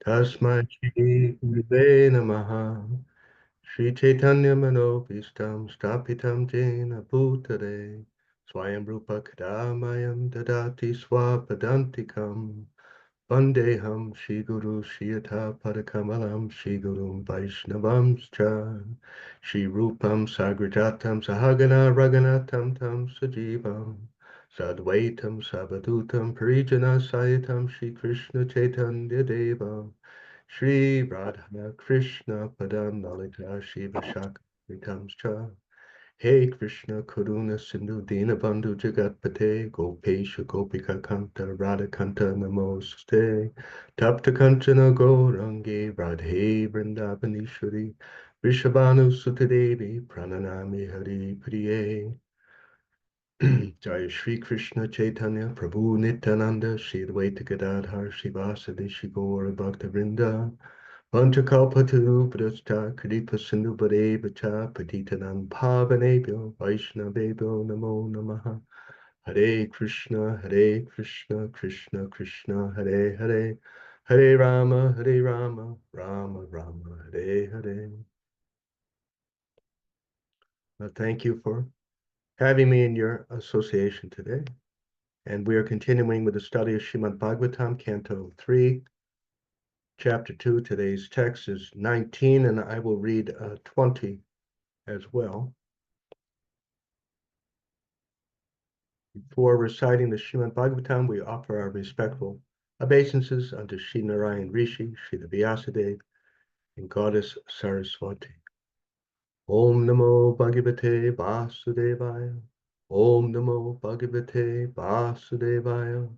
Tasmai Shri Gurave Namaha. Shri Chaitanya Manobhishtam Stapitam Jena Bhutare Swayam Rupa Kadamayam Dadati Swapadantikam Vandeham Shri Guru Shiyata Padakamalam Shri Gurum Vaishnavam Cha Shri Rupam Sagrajatam Sahagana Raganatam Tam Sajivam Sadvaitam Savadutam Parijana Sayatam Shri Krishna Chaitanya Devam Shri Radha Krishna Padam Lalita Shiva Shakritam Cha Hey Krishna Karuna Sindhu Dinabandhu Jagatpate Gopesha Gopika Kanta Radha Kanta Namoste Tapta Kanchana Gaurangi Radhe Vrindavanishwari Vrishabhanu Sutadevi Prananami Hari Priye Jaya Shri Krishna Chaitanya Prabhu Nityananda Shri Advaita Gadadhar Shivasadi Shri Gaura Bhakta Vrinda Panchakalpatarupadasta Kripa Sindhu Vacha Patitanam Pavanebhyo Vaishnavebhyo Namo Namaha Hare Krishna Krishna Krishna Hare Hare Hare Rama Rama Rama Hare Hare. Well, thank you for having me in your association today. And we are continuing with the study of Srimad Bhagavatam, Canto 3, Chapter 2. Today's text is 19, and I will read 20 as well. Before reciting the Srimad Bhagavatam, we offer our respectful obeisances unto Sri Narayan Rishi, Sri Vyasadeva, and Goddess Saraswati. Om Namo Bhagavate Vasudevaya. Om Namo Bhagavate Vasudevaya.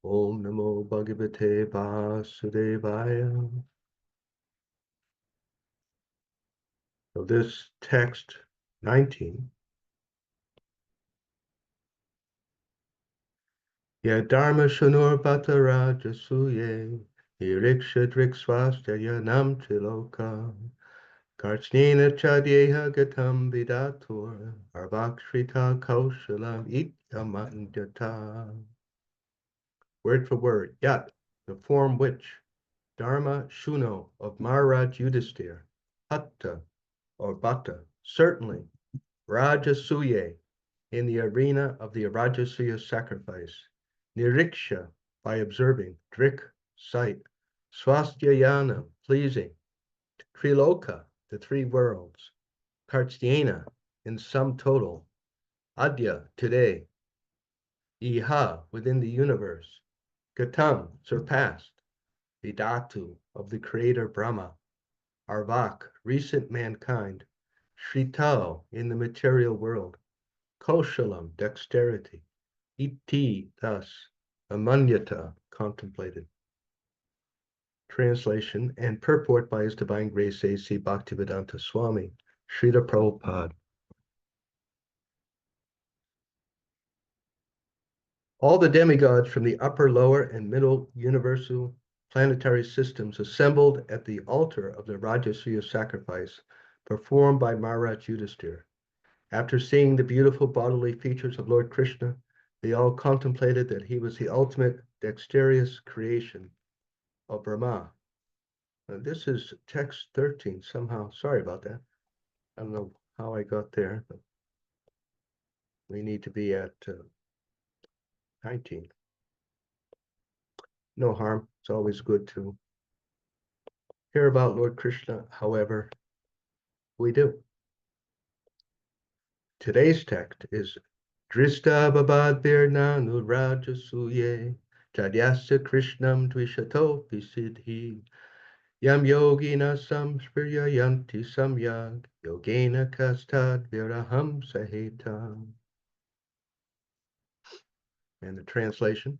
Om Namo Bhagavate Vasudevaya. So this text 19. Ya Dharma Shanur Bhattara Jasuye Niriksha Drikswastya Nam Triloka Karchnena Chadyeha Gatam Vidatur Arvakshrita Kaushalam Ityamandata. Word for word, Yat, the form which Dharma Shuno of Maharaj Yudhisthira, Hatta or Bhatta, certainly Rajasuye in the arena of the Rajasuya sacrifice, Niriksha by observing, Drik sight, Swasthayana pleasing, Triloka the three worlds, Kartyena in sum total, Adya today, Iha within the universe, Gatam surpassed, Vidatu of the creator Brahma, Arvak recent mankind, Shrito in the material world, Koshalam dexterity, Iti thus, Amanyata contemplated. Translation and purport by His Divine Grace A.C. Bhaktivedanta Swami, Srila Prabhupada. All the demigods from the upper, lower, and middle universal planetary systems assembled at the altar of the Rajasuya sacrifice performed by Maharaj Yudhisthira. After seeing the beautiful bodily features of Lord Krishna, they all contemplated that he was the ultimate dexterous creation of Brahma. This is text 13 somehow. Sorry about that. I don't know how I got there, but we need to be at 19. No harm. It's always good to hear about Lord Krishna, however we do. Today's text is Drista Babad Virnanu Rajasuye Chadyasya Krishnam Dvishato Visidhi Yam Yogina Samspiryayanti Samyag Yogena Kastad Viraham Sahitam. And the translation.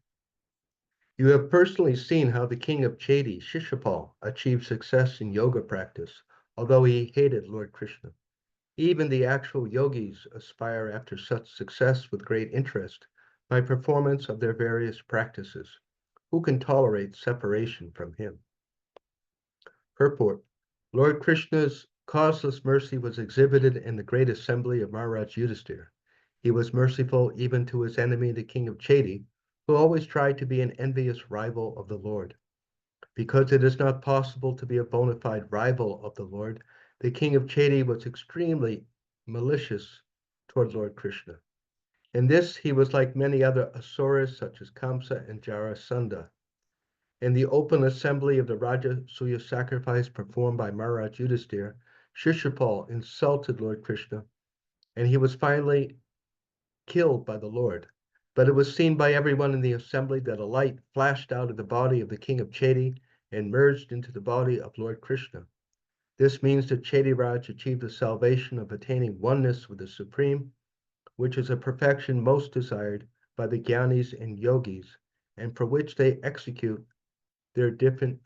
You have personally seen how the king of Chedi, Shishapal, achieved success in yoga practice, although he hated Lord Krishna. Even the actual yogis aspire after such success with great interest by performance of their various practices. Who can tolerate separation from him? Purport. Lord Krishna's causeless mercy was exhibited in the great assembly of Maharaj Yudhisthira. He was merciful even to his enemy, the king of Chedi, who always tried to be an envious rival of the Lord. Because it is not possible to be a bona fide rival of the Lord, the king of Chedi was extremely malicious toward Lord Krishna. In this, he was like many other asuras such as Kamsa and Jarasandha. In the open assembly of the Rajasuya sacrifice performed by Maharaj Yudhisthira, Shishupal insulted Lord Krishna, and he was finally killed by the Lord. But it was seen by everyone in the assembly that a light flashed out of the body of the king of Chedi and merged into the body of Lord Krishna. This means that Chedi Raj achieved the salvation of attaining oneness with the Supreme, which is a perfection most desired by the Gyanis and Yogis, and for which they execute their different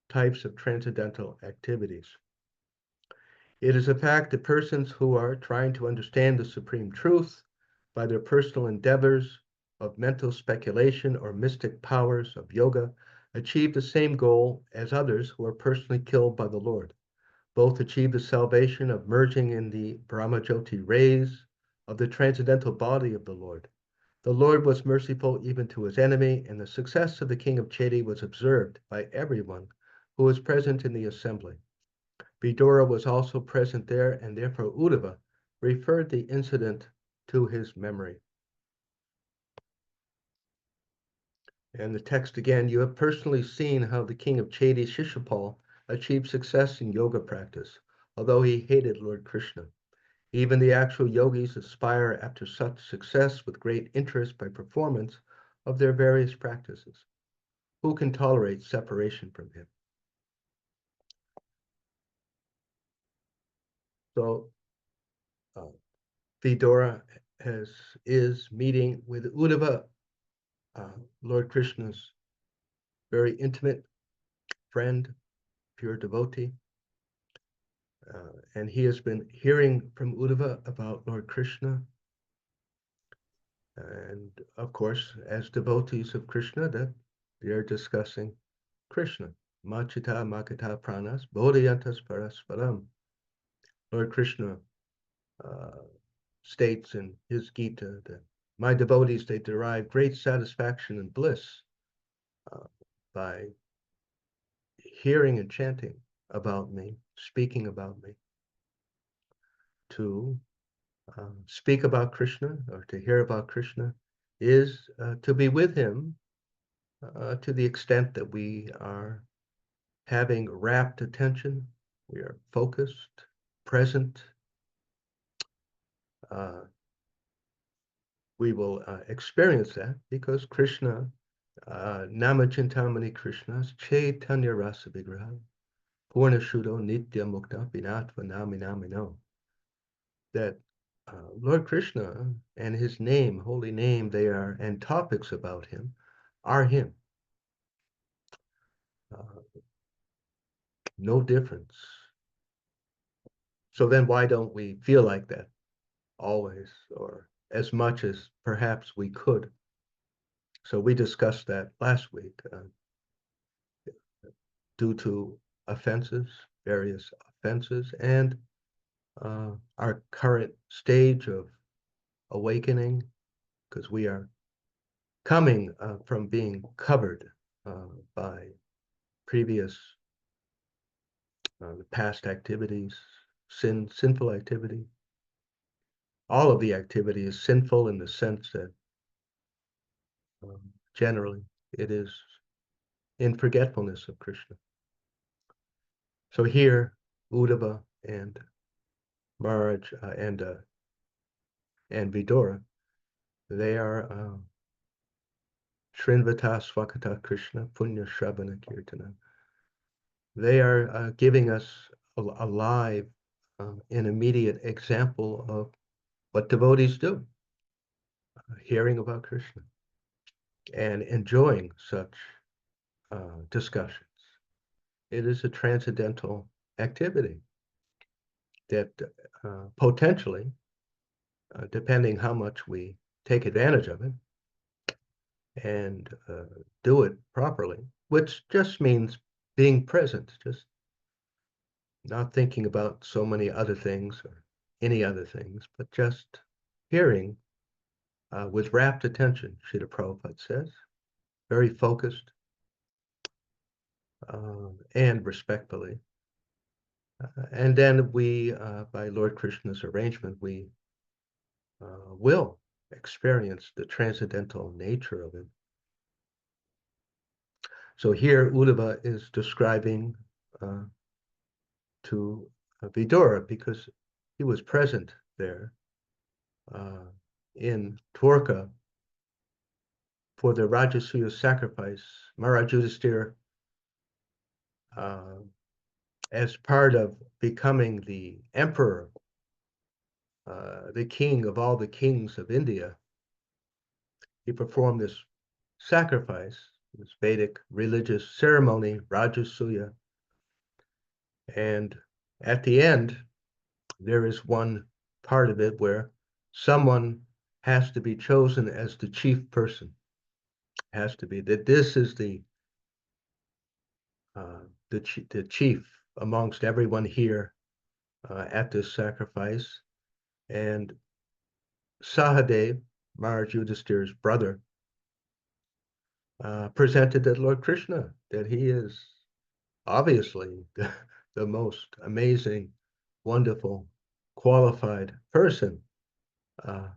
types of transcendental activities. It is a fact that persons who are trying to understand the supreme truth by their personal endeavors of mental speculation or mystic powers of yoga achieve the same goal as others who are personally killed by the Lord. Both achieve the salvation of merging in the Brahmajyoti rays of the transcendental body of the Lord. The Lord was merciful even to his enemy, and the success of the king of Chedi was observed by everyone who was present in the assembly. Vidura was also present there, and therefore Uddhava referred the incident to his memory. And the text again, you have personally seen how the king of Chedi, Shishupal, achieved success in yoga practice, although he hated Lord Krishna. Even the actual yogis aspire after such success with great interest by performance of their various practices. Who can tolerate separation from him? So Vidura is meeting with Uddhava, Lord Krishna's very intimate friend, pure devotee. And he has been hearing from Uddhava about Lord Krishna. And of course, as devotees of Krishna, that they're discussing Krishna. Machita Makata Pranas Bodhayantas Parasparam. Lord Krishna states in his Gita that my devotees, they derive great satisfaction and bliss by hearing and chanting about me, speaking about me. To speak about Krishna or to hear about Krishna is to be with him to the extent that we are having rapt attention, we are focused, present. We will experience that because Krishna, Namachintamani Krishna's Chaitanya Rasa Vigraha, Purna Shuddho Nitya Mukta Vinatva Naminamino. That Lord Krishna and his name, holy name, they are, and topics about him are him. No difference. So then why don't we feel like that always or as much as perhaps we could? So we discussed that last week. Due to offenses, various offenses, and our current stage of awakening, because we are coming from being covered by previous past activities, sinful activity. All of the activity is sinful in the sense that generally it is in forgetfulness of Krishna. So here, Uddhava and Maharaj and Vidura, they are Srinvata Swakata Krishna Punya Shravana Kirtana. They are giving us a live and immediate example of what devotees do, hearing about Krishna and enjoying such discussions. It is a transcendental activity that potentially, depending how much we take advantage of it and do it properly, which just means being present, just not thinking about so many other things or any other things, but just hearing with rapt attention, Srila Prabhupada says, very focused. and respectfully. And then we, by Lord Krishna's arrangement, we will experience the transcendental nature of it. So here Uddhava is describing uh, to Vidura because he was present there uh, in Dwarka for the Rajasuya sacrifice. Maharaj Yudhisthira, uh, as part of becoming the emperor, the king of all the kings of India, he performed this sacrifice, this Vedic religious ceremony, Rajasuya. And at the end, there is one part of it where someone has to be chosen as the chief person. Has to be that this is uh, the chief amongst everyone here at this sacrifice. And Sahadev, Maharaj Yudhisthira's brother, presented that Lord Krishna, that he is obviously the most amazing, wonderful, qualified person. Uh,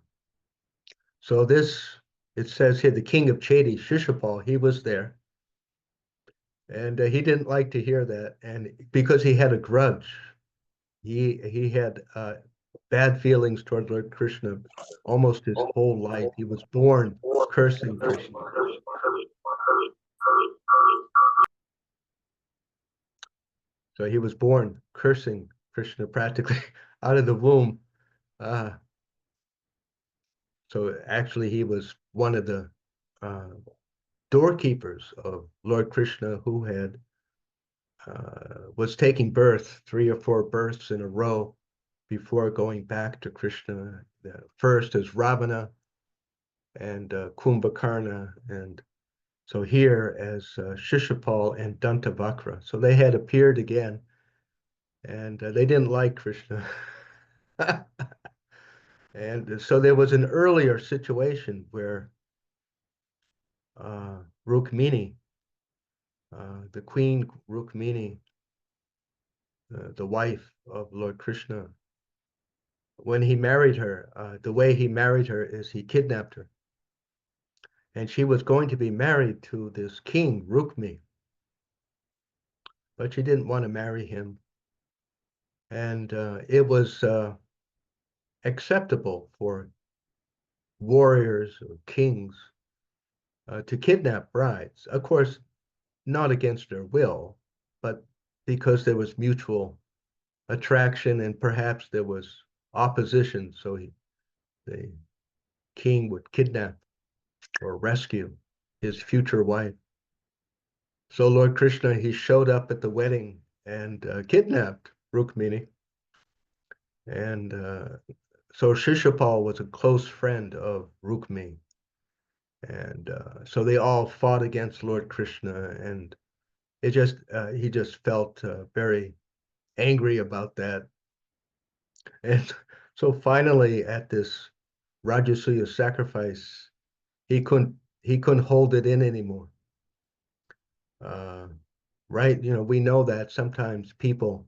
so this, it says here, the king of Chedi, Shishupal, he was there. And he didn't like to hear that. And because he had a grudge, he had bad feelings toward Lord Krishna almost his whole life. He was born cursing Krishna. So he was born cursing Krishna practically out of the womb. Uh, so actually, he was one of the uh, doorkeepers of Lord Krishna who had was taking birth 3 or 4 births in a row before going back to Krishna. First as Ravana and Kumbhakarna, and so here as Shishupal and Dantavakra. So they had appeared again, and they didn't like Krishna. And so there was an earlier situation where Rukmini, the queen Rukmini, the wife of Lord Krishna, when he married her, the way he married her is he kidnapped her. And she was going to be married to this king, Rukmi, but she didn't want to marry him. And it was acceptable for warriors or kings to kidnap brides. Of course, not against their will, but because there was mutual attraction and perhaps there was opposition. So the king would kidnap or rescue his future wife. So Lord Krishna, he showed up at the wedding and kidnapped Rukmini. And so Shishupal was a close friend of Rukmi. And so they all fought against Lord Krishna, and he just felt very angry about that. And so finally, at this Rajasuya sacrifice, he couldn't hold it in anymore. Uh, right? We know that sometimes people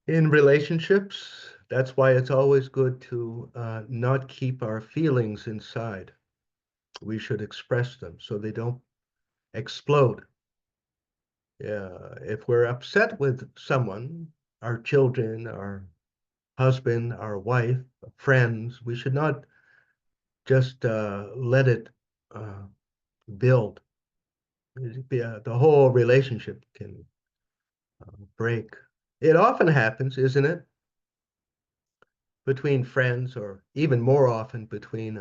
in relationships, that's why it's always good to not keep our feelings inside. We should express them so they don't explode. Yeah, if we're upset with someone, our children, our husband, our wife, friends, we should not just let it uh, build. The whole relationship can break. It often happens, isn't it, between friends, or even more often between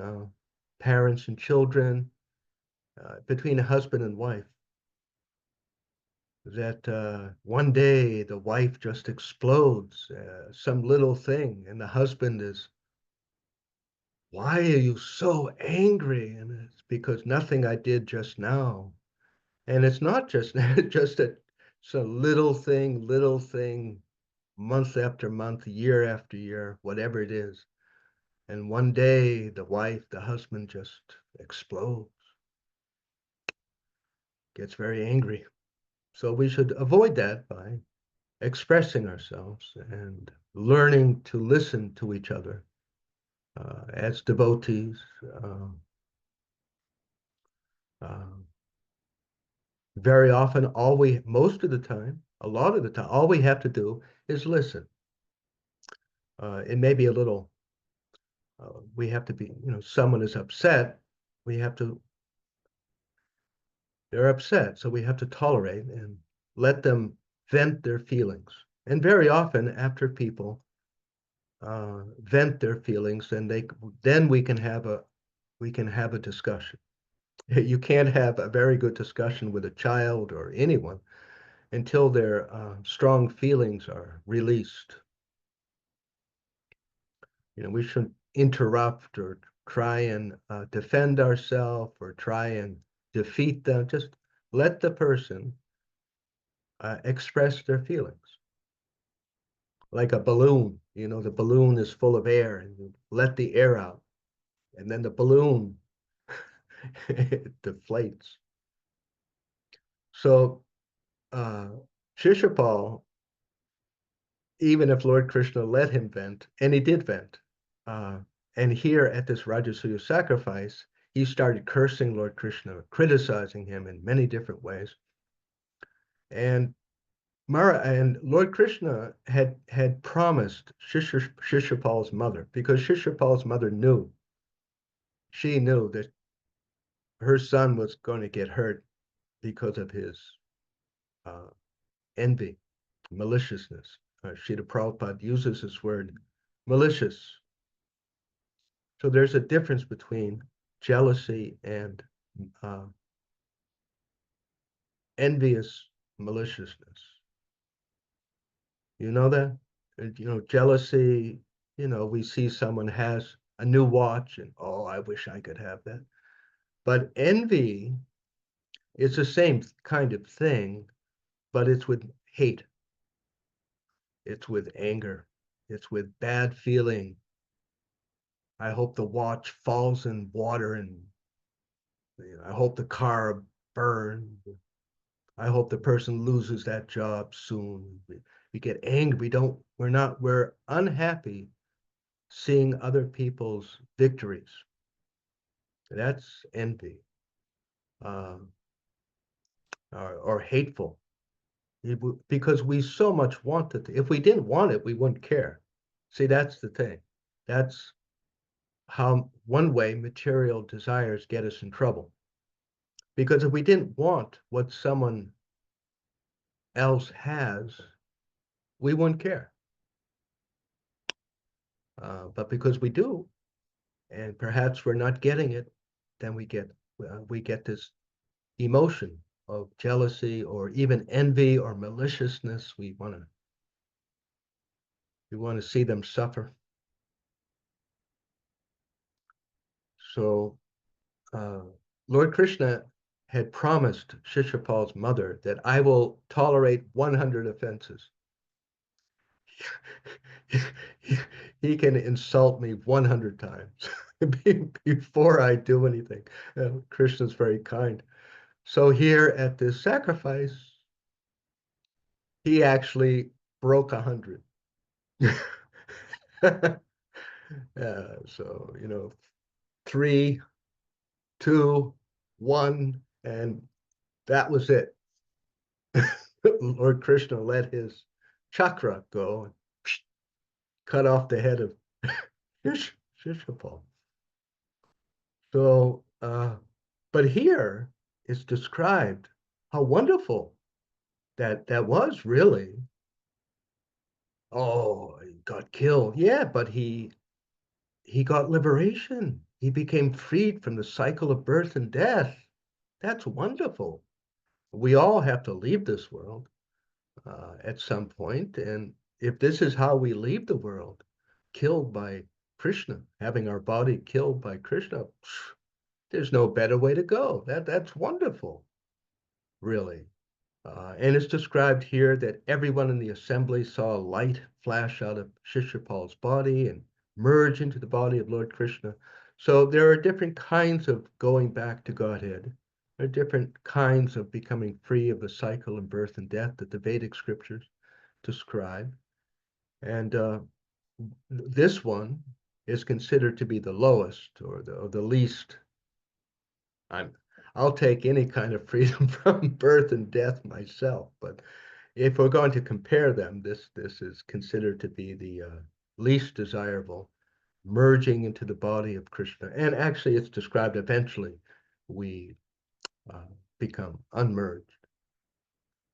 parents and children, between a husband and wife, that one day the wife just explodes, some little thing, and the husband is, why are you so angry? And it's because nothing I did just now. And it's not just just it's a little thing, month after month, year after year, whatever it is. And one day the wife, the husband just explodes, gets very angry. So we should avoid that by expressing ourselves and learning to listen to each other as devotees. Uh, uh, Very often, most of the time, a lot of the time, all we have to do is listen. It may be a little, we have to be, someone is upset, we have to, they're upset, so we have to tolerate and let them vent their feelings. And very often, after people vent their feelings, then we can have a discussion. You can't have a very good discussion with a child or anyone until their strong feelings are released. We shouldn't interrupt or try and defend ourselves or try and defeat them. Just let the person express their feelings. Like a balloon, the balloon is full of air and you let the air out, and then the balloon deflates. So, uh, Shishapal, even if Lord Krishna let him vent, and he did vent, uh, and here at this Rajasuya sacrifice, he started cursing Lord Krishna, criticizing him in many different ways. And Lord Krishna had promised Shishapal's mother, because Shishapal's mother she knew that her son was going to get hurt because of his uh, envy, maliciousness. Srila Prabhupada uses this word, malicious. So there's a difference between jealousy and uh, envious maliciousness. You know that? Jealousy, we see someone has a new watch and, oh, I wish I could have that. But envy is the same kind of thing, but it's with hate, it's with anger, it's with bad feeling. I hope the watch falls in water and I hope the car burns. I hope the person loses that job soon. We get angry. We're unhappy seeing other people's victories. That's envy, um, or hateful, because we so much want it. If we didn't want it, we wouldn't care. See, that's the thing. That's how one way material desires get us in trouble. Because if we didn't want what someone else has, we wouldn't care. But because we do, and perhaps we're not getting it, then we get this emotion of jealousy or even envy or maliciousness. We want to see them suffer. So uh, Lord Krishna had promised Shishapal's mother that I will tolerate 100 offenses. He can insult me 100 times before I do anything. Krishna's very kind. So here at this sacrifice, he actually broke 100. So, 3, 2, 1, and that was it. Lord Krishna let his chakra go and cut off the head of Shishapal. So, but here it's described how wonderful that was really. Oh, he got killed. Yeah, but he got liberation. He became freed from the cycle of birth and death. That's wonderful. We all have to leave this world at some point, and if this is how we leave the world, killed by Krishna, having our body killed by Krishna, there's no better way to go. That's wonderful, really. And it's described here that everyone in the assembly saw a light flash out of Shishapal's body and merge into the body of Lord Krishna. So there are different kinds of going back to Godhead. There are different kinds of becoming free of the cycle of birth and death that the Vedic scriptures describe. And this one is considered to be the lowest or the least. I'll take any kind of freedom from birth and death myself, but if we're going to compare them, this is considered to be the least desirable, merging into the body of Krishna. And actually, it's described eventually we uh, become unmerged.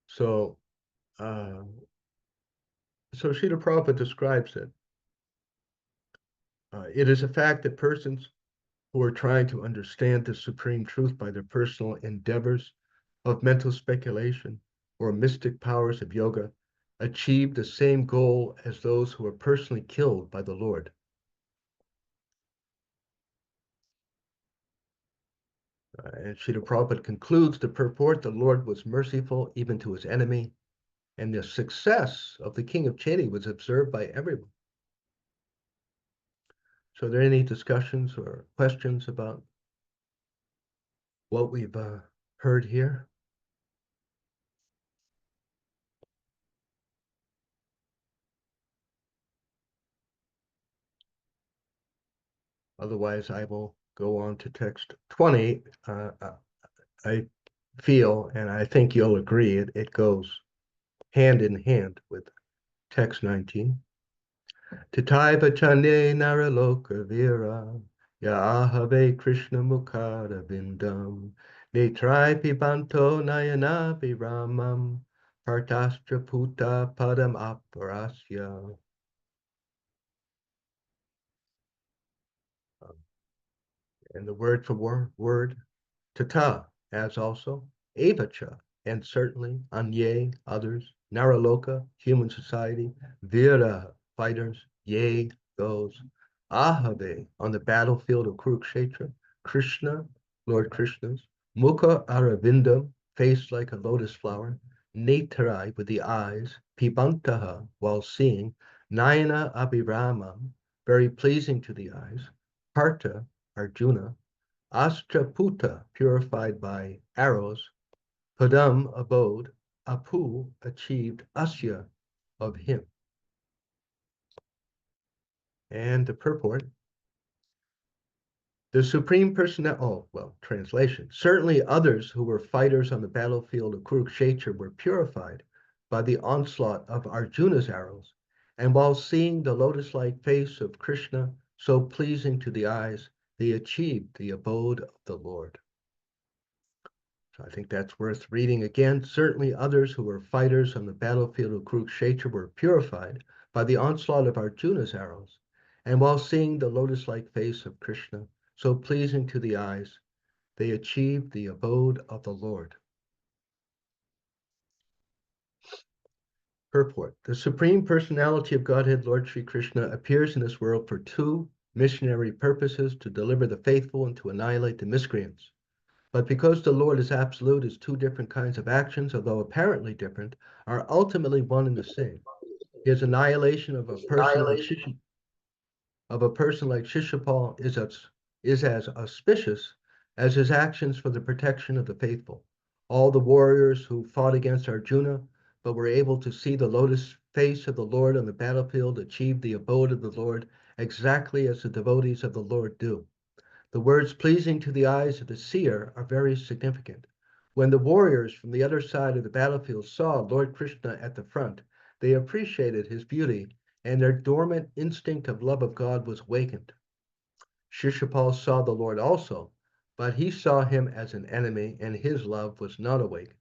So, uh, so Srila Prabhupada describes it. It is a fact that persons who are trying to understand the supreme truth by their personal endeavors of mental speculation or mystic powers of yoga achieve the same goal as those who are personally killed by the Lord. And Srila Prabhupada concludes the purport: the Lord was merciful even to his enemy, and the success of the king of Chedi was observed by everyone. So, are there any discussions or questions about what we've heard here? Otherwise, I will go on to text 20. I feel, and I think you'll agree, it goes hand in hand with text 19. Tataiva chande naraloka vira, ya ahave Krishna mukara vindam, netrai pibanto nayana viramam, partastra puta padam aparasya. And the word for word, tata, as also, avacha, and certainly, anye, others, naraloka, human society, vira, fighters, yea, those, ahave, on the battlefield of Kurukshetra, Krishna, Lord Krishna's, mukha aravindam, face like a lotus flower, netrai, with the eyes, pibantaha, while seeing, nayana abhiramam, very pleasing to the eyes, parta, Arjuna, Ashtraputa, purified by arrows, Padam, abode, Apu, achieved, Asya, of him. And the purport, the Supreme Personality, oh, well, translation. Certainly others who were fighters on the battlefield of Kurukshetra were purified by the onslaught of Arjuna's arrows, and while seeing the lotus-like face of Krishna, so pleasing to the eyes, they achieved the abode of the Lord. So I think that's worth reading again. Certainly others who were fighters on the battlefield of Kurukshetra were purified by the onslaught of Arjuna's arrows, and while seeing the lotus-like face of Krishna, so pleasing to the eyes, they achieved the abode of the Lord. Purport. The Supreme Personality of Godhead, Lord Sri Krishna, appears in this world for two missionary purposes: to deliver the faithful and to annihilate the miscreants. But because the Lord is absolute, his two different kinds of actions, although apparently different, are ultimately one and the same. His annihilation of a person like Shishapal is as auspicious as his actions for the protection of the faithful. All the warriors who fought against Arjuna, but were able to see the lotus face of the Lord on the battlefield, achieved the abode of the Lord exactly as the devotees of the Lord do. The words pleasing to the eyes of the seer are very significant. When the warriors from the other side of the battlefield saw Lord Krishna at the front, they appreciated his beauty, and their dormant instinct of love of God was wakened. Shishapal saw the Lord also, but he saw him as an enemy, and his love was not awakened.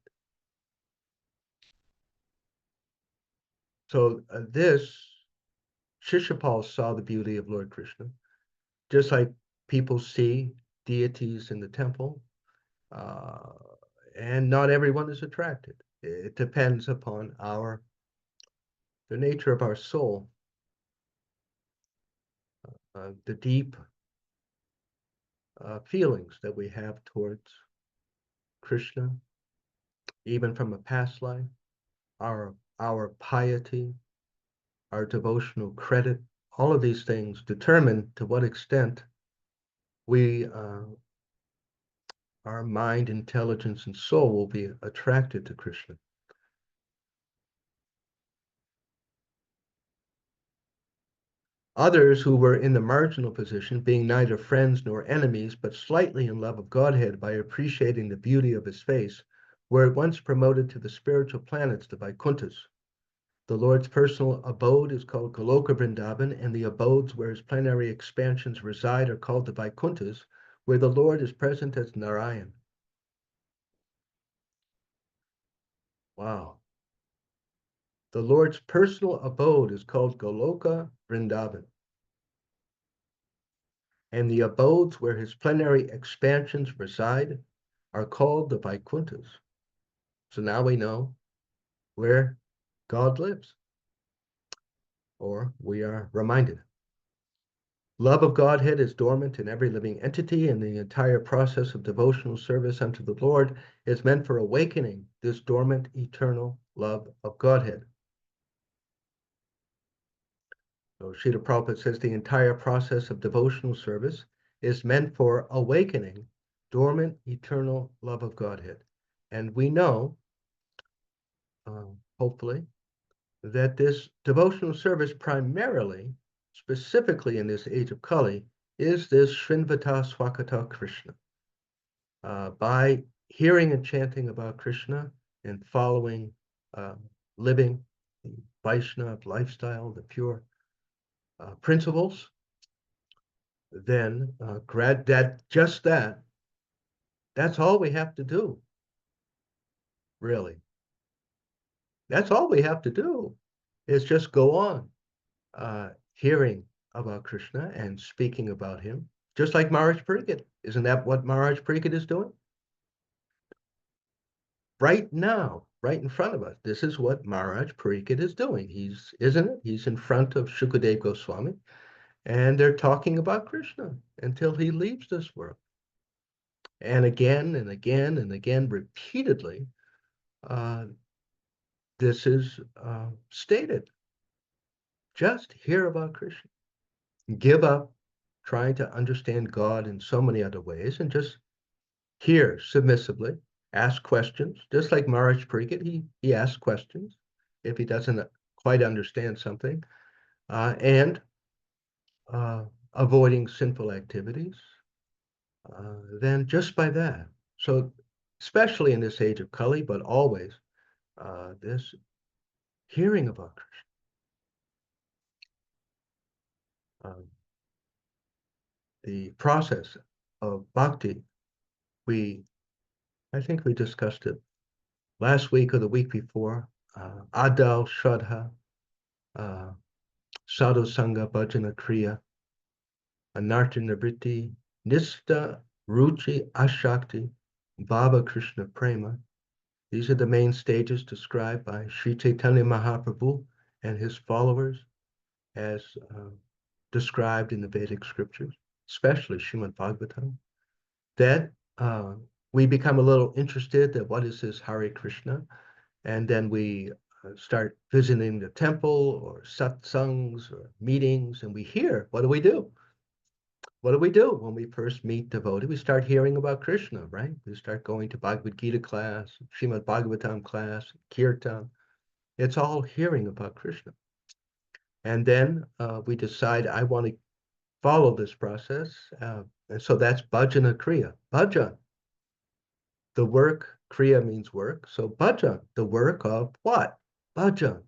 So this, Shishapal saw the beauty of Lord Krishna, just like people see deities in the temple. Uh, and not everyone is attracted. It depends upon the nature of our soul, the deep feelings that we have towards Krishna, even from a past life, our piety, our devotional credit. All of these things determine to what extent we our mind, intelligence, and soul will be attracted to Krishna. Others who were in the marginal position, being neither friends nor enemies, but slightly in love of Godhead by appreciating the beauty of his face, were at once promoted to the spiritual planets, the Vaikunthas. The Lord's personal abode is called Goloka Vrindavan, and the abodes where his plenary expansions reside are called the Vaikunthas, where the Lord is present as Narayan. Wow. The Lord's personal abode is called Goloka Vrindavan, and the abodes where his plenary expansions reside are called the Vaikunthas. So now we know where God lives, or we are reminded. Love of Godhead is dormant in every living entity, and the entire process of devotional service unto the Lord is meant for awakening this dormant, eternal love of Godhead. So Srila Prabhupada says the entire process of devotional service is meant for awakening dormant, eternal love of Godhead. And we know, hopefully, that this devotional service primarily, specifically in this age of Kali, is this Srinvata Swakata Krishna. By hearing and chanting about Krishna and following, living the Vaishnava lifestyle, the pure principles, then that's all we have to do, really. That's all we have to do is just go on hearing about Krishna and speaking about him, just like Maharaj Pariksit. Isn't that what Maharaj Pariksit is doing? Right now, right in front of us. This is what Maharaj Pariksit is doing. Isn't it? He's in front of Shukadev Goswami, and they're talking about Krishna until he leaves this world. And again and again and again, repeatedly, this is stated. Just hear about Krishna. Give up trying to understand God in so many other ways and just hear submissively, ask questions, just like Maharaj Pariksit, he asks questions if he doesn't quite understand something, and avoiding sinful activities, then just by that. So, especially in this age of Kali, but always, this hearing about Krishna. The process of bhakti, I think we discussed it last week or the week before. Adal Shraddha, uh, Sadhu Sangha Bhajana Kriya, Anartha Nivritti, Nista Ruchi Ashakti, Bhava Krishna Prema. These are the main stages described by Sri Chaitanya Mahaprabhu and his followers as described in the Vedic scriptures, especially Srimad Bhagavatam. That we become a little interested in what is this Hare Krishna, and then we start visiting the temple or satsangs or meetings, and we hear. What do we do? What do we do when we first meet devotee? We start hearing about Krishna, right? We start going to Bhagavad Gita class, Srimad Bhagavatam class, Kirtan. It's all hearing about Krishna. And then we decide, I want to follow this process. And so that's bhajana kriya. Bhajan, the work, kriya means work. So bhajan, the work of what? Bhajan.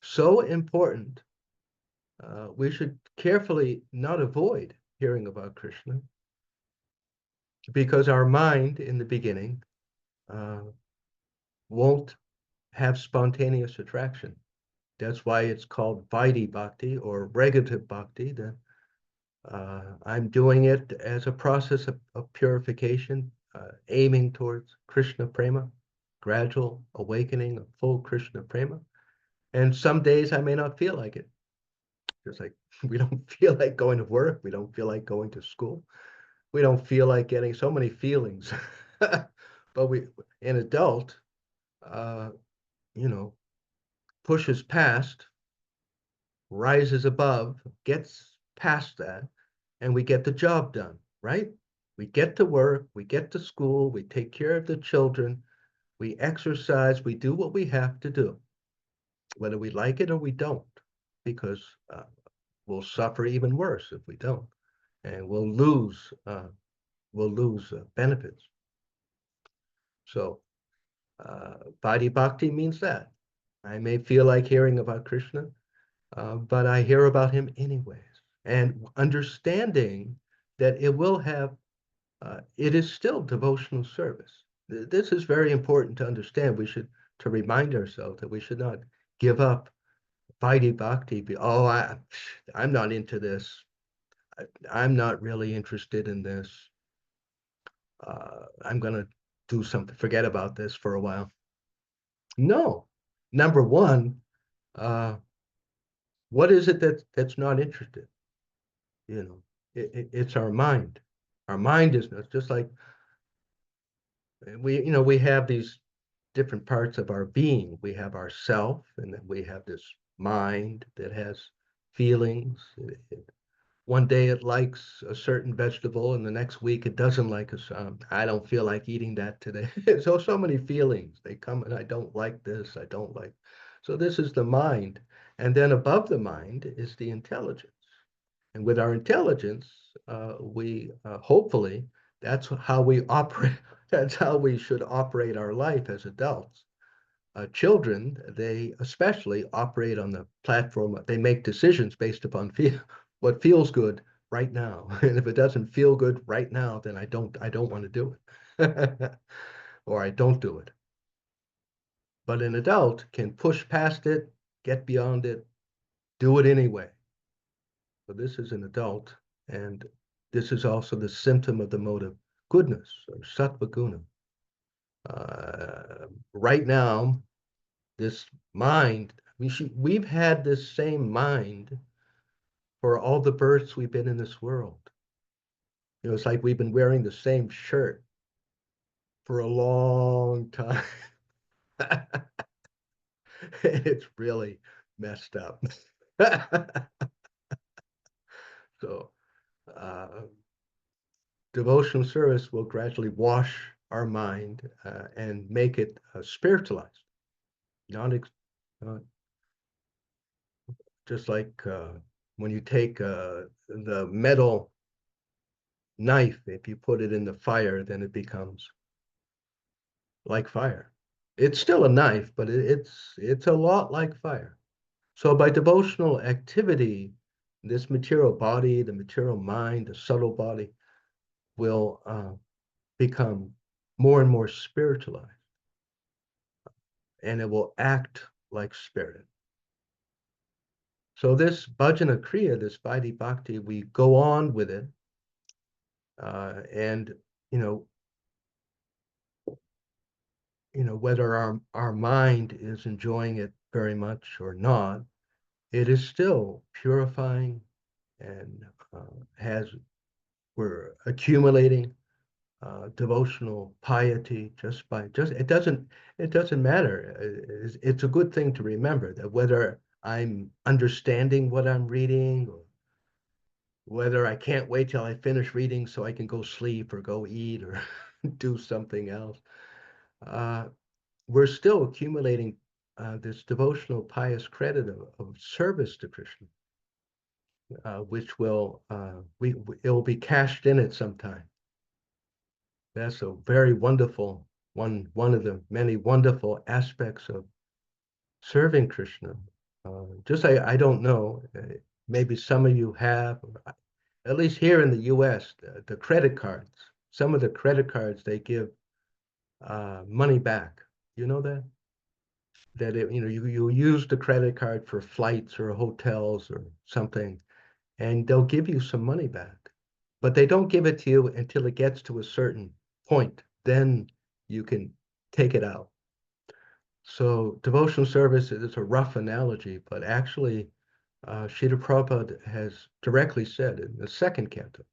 So important. We should carefully not avoid hearing about Krishna because our mind in the beginning won't have spontaneous attraction. That's why it's called Vaidhi Bhakti or regulative Bhakti. That I'm doing it as a process of purification, aiming towards Krishna Prema, gradual awakening of full Krishna Prema. And some days I may not feel like it. Just like we don't feel like going to work, we don't feel like going to school, we don't feel like getting so many feelings. But an adult, uh, you know, pushes past, rises above, gets past that, and we get the job done, right? We get to work, we get to school, we take care of the children, we exercise, we do what we have to do, whether we like it or we don't, because we'll suffer even worse if we don't, and we'll lose benefits. So Bhakti Bhakti means that. I may feel like hearing about Krishna, but I hear about him anyways. And understanding that it is still devotional service. This is very important to understand. To remind ourselves that we should not give up Bhakti Bhakti. I'm not into this. I'm not really interested in this. I'm going to do something, forget about this for a while. No. Number one, uh, what is it that's not interested? You know, it's our mind. Our mind is not just like we have these different parts of our being. We have our self, and then we have this mind that has feelings. One day it likes a certain vegetable, and the next week it doesn't like us. I don't feel like eating that today. So many feelings. They come and I don't like this. I don't like. So this is the mind, and then above the mind is the intelligence. And with our intelligence, we hopefully that's how we operate. That's how we should operate our life as adults. Children, they especially operate on the platform. They make decisions based upon what feels good right now. And if it doesn't feel good right now, then I don't want to do it, or I don't do it. But an adult can push past it, get beyond it, do it anyway. So this is an adult, and this is also the symptom of the mode of goodness or sattva guna. Right now, this mind, we've had this same mind for all the births we've been in this world. It's like we've been wearing the same shirt for a long time. It's really messed up. So, uh, devotional service will gradually wash our mind and make it spiritualized, not just like when you take the metal knife, if you put it in the fire, then it becomes like fire. It's still a knife, but it's a lot like fire. So by devotional activity, this material body, the material mind, the subtle body will become more and more spiritualized, and it will act like spirit. So this bhajana kriya, this vaidhi bhakti, we go on with it, and you know, whether our mind is enjoying it very much or not, it is still purifying, and has we're accumulating devotional piety just it doesn't matter. It's a good thing to remember that whether I'm understanding what I'm reading, or whether I can't wait till I finish reading so I can go sleep or go eat or do something else, uh, we're still accumulating this devotional pious credit of service to Krishna, which it will be cashed in at some time. That's a very wonderful one of the many wonderful aspects of serving Krishna. Just I don't know, maybe some of you have, at least here in the U.S., the credit cards. Some of the credit cards they give money back. You know that you use the credit card for flights or hotels or something, and they'll give you some money back, but they don't give it to you until it gets to a certain point. Then you can take it out. So devotional service is a rough analogy, but actually, Srila Prabhupada has directly said in the second canto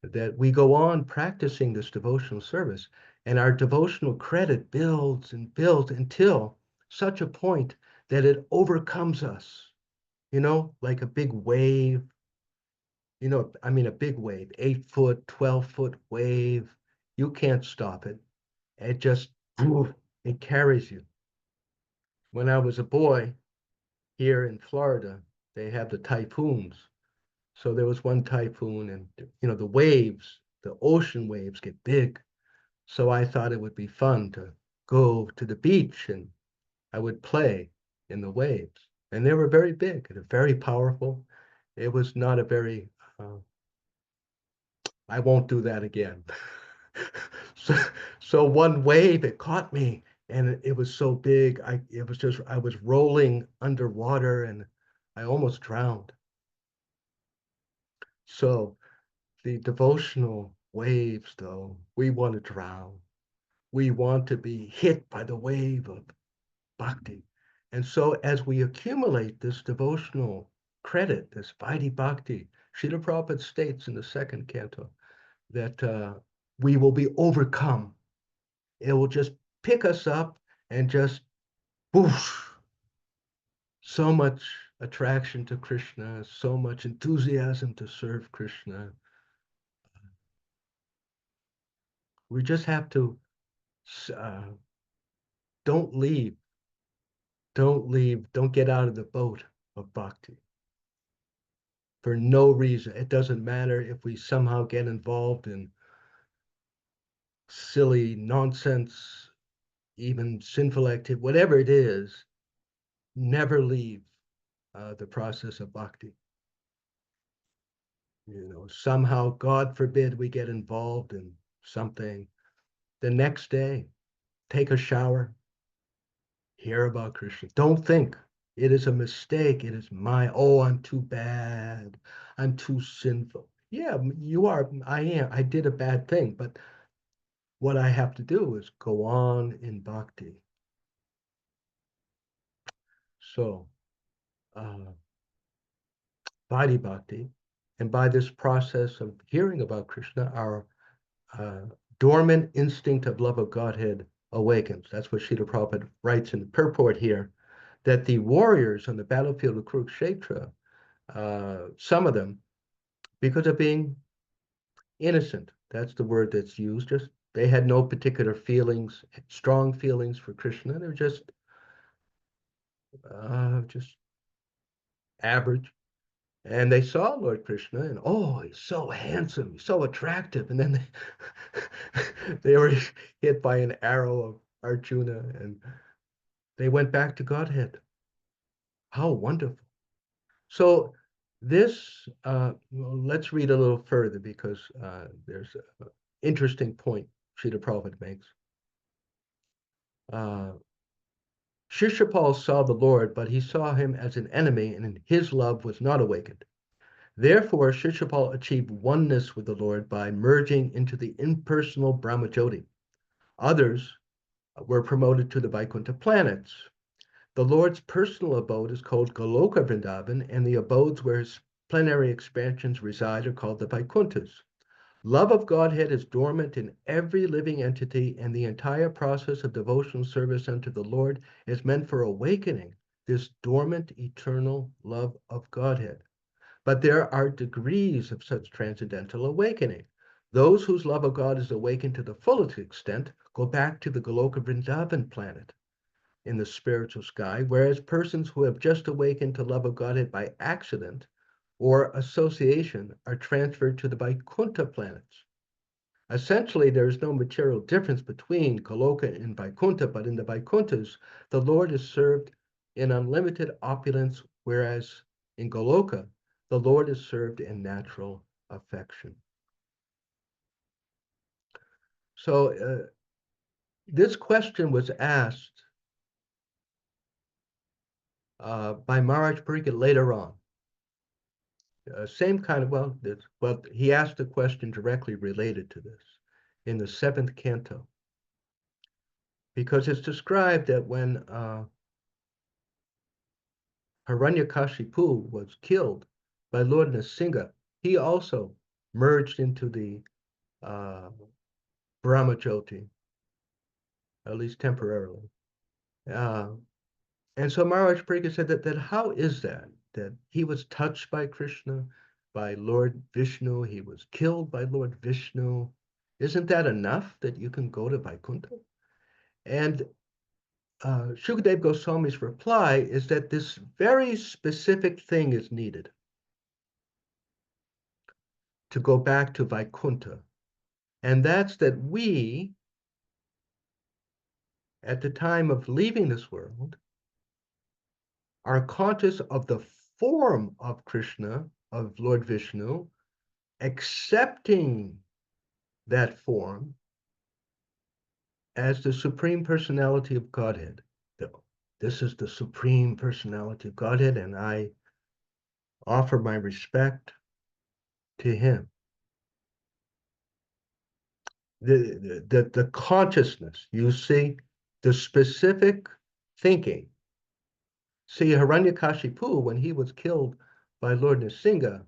that we go on practicing this devotional service, and our devotional credit builds and builds until such a point that it overcomes us, like a big wave. I mean, a big wave, 8 foot, 12-foot wave. You can't stop it. It just, it carries you. When I was a boy here in Florida, they have the typhoons. So there was one typhoon, and the waves, the ocean waves get big. So I thought it would be fun to go to the beach and I would play in the waves. And they were very big and very powerful. It was not a very, I won't do that again. so, so one wave, it caught me and it was so big. I was rolling underwater and I almost drowned. So the devotional waves, though, we want to drown. We want to be hit by the wave of bhakti. And so as we accumulate this devotional credit, this Vaidhi Bhakti, Srila Prabhupada states in the second canto that we will be overcome. It will just pick us up and just whoosh, so much attraction to Krishna, so much enthusiasm to serve Krishna. We just have to uh, don't leave, don't leave, don't get out of the boat of bhakti for no reason. It doesn't matter if we somehow get involved in silly nonsense, even sinful activity, whatever it is, never leave the process of bhakti. Somehow, God forbid, we get involved in something. The next day, take a shower, hear about Krishna. Don't think it is a mistake. It is oh, I'm too bad. I'm too sinful. Yeah, you are. I am. I did a bad thing, but what I have to do is go on in bhakti. So, uh, body bhakti, and by this process of hearing about Krishna, our uh, dormant instinct of love of Godhead awakens. That's what Srila Prabhupada writes in the purport here, that the warriors on the battlefield of Kurukshetra, some of them, because of being innocent, that's the word that's used, just they had no particular feelings, strong feelings for Krishna. They're just average. And they saw Lord Krishna, and oh, he's so handsome, he's so attractive. And then they were hit by an arrow of Arjuna, and they went back to Godhead. How wonderful! So this, well, let's read a little further because there's an interesting point Srila Prabhupada makes. Uh, Shishapal saw the Lord, but he saw him as an enemy, and his love was not awakened. Therefore, Shishapal achieved oneness with the Lord by merging into the impersonal Brahmajyoti. Others were promoted to the Vaikuntha planets. The Lord's personal abode is called Goloka Vrindavan, and the abodes where his plenary expansions reside are called the Vaikunthas. Love of Godhead is dormant in every living entity, and the entire process of devotional service unto the Lord is meant for awakening this dormant, eternal love of Godhead. But there are degrees of such transcendental awakening. Those whose love of God is awakened to the fullest extent go back to the Goloka Vrindavan planet in the spiritual sky, whereas persons who have just awakened to love of Godhead by accident or association are transferred to the Vaikuntha planets. Essentially, there is no material difference between Goloka and Vaikuntha, but in the Vaikunthas, the Lord is served in unlimited opulence, whereas in Goloka, the Lord is served in natural affection. So this question was asked by Maharaj Pariksit later on. Same kind of, well, he asked a question directly related to this in the seventh canto, because it's described that when Hiranyakashipu was killed by Lord Nrsimha, he also merged into the uh, Brahmajyoti, at least temporarily. Uh, and so Maharaj Pariksit said that how is that he was touched by Krishna? by Lord Vishnu. He was killed by Lord Vishnu. Isn't that enough that you can go to Vaikuntha? And Shukadev Goswami's reply is that this very specific thing is needed to go back to Vaikuntha. And that's that we, at the time of leaving this world, are conscious of the form of Krishna, of Lord Vishnu, accepting that form as the Supreme Personality of Godhead. This is the Supreme Personality of Godhead, and I offer my respect to him. The consciousness, you see, the specific thinking. See, Hiranyakashipu, when he was killed by Lord Nrsinga,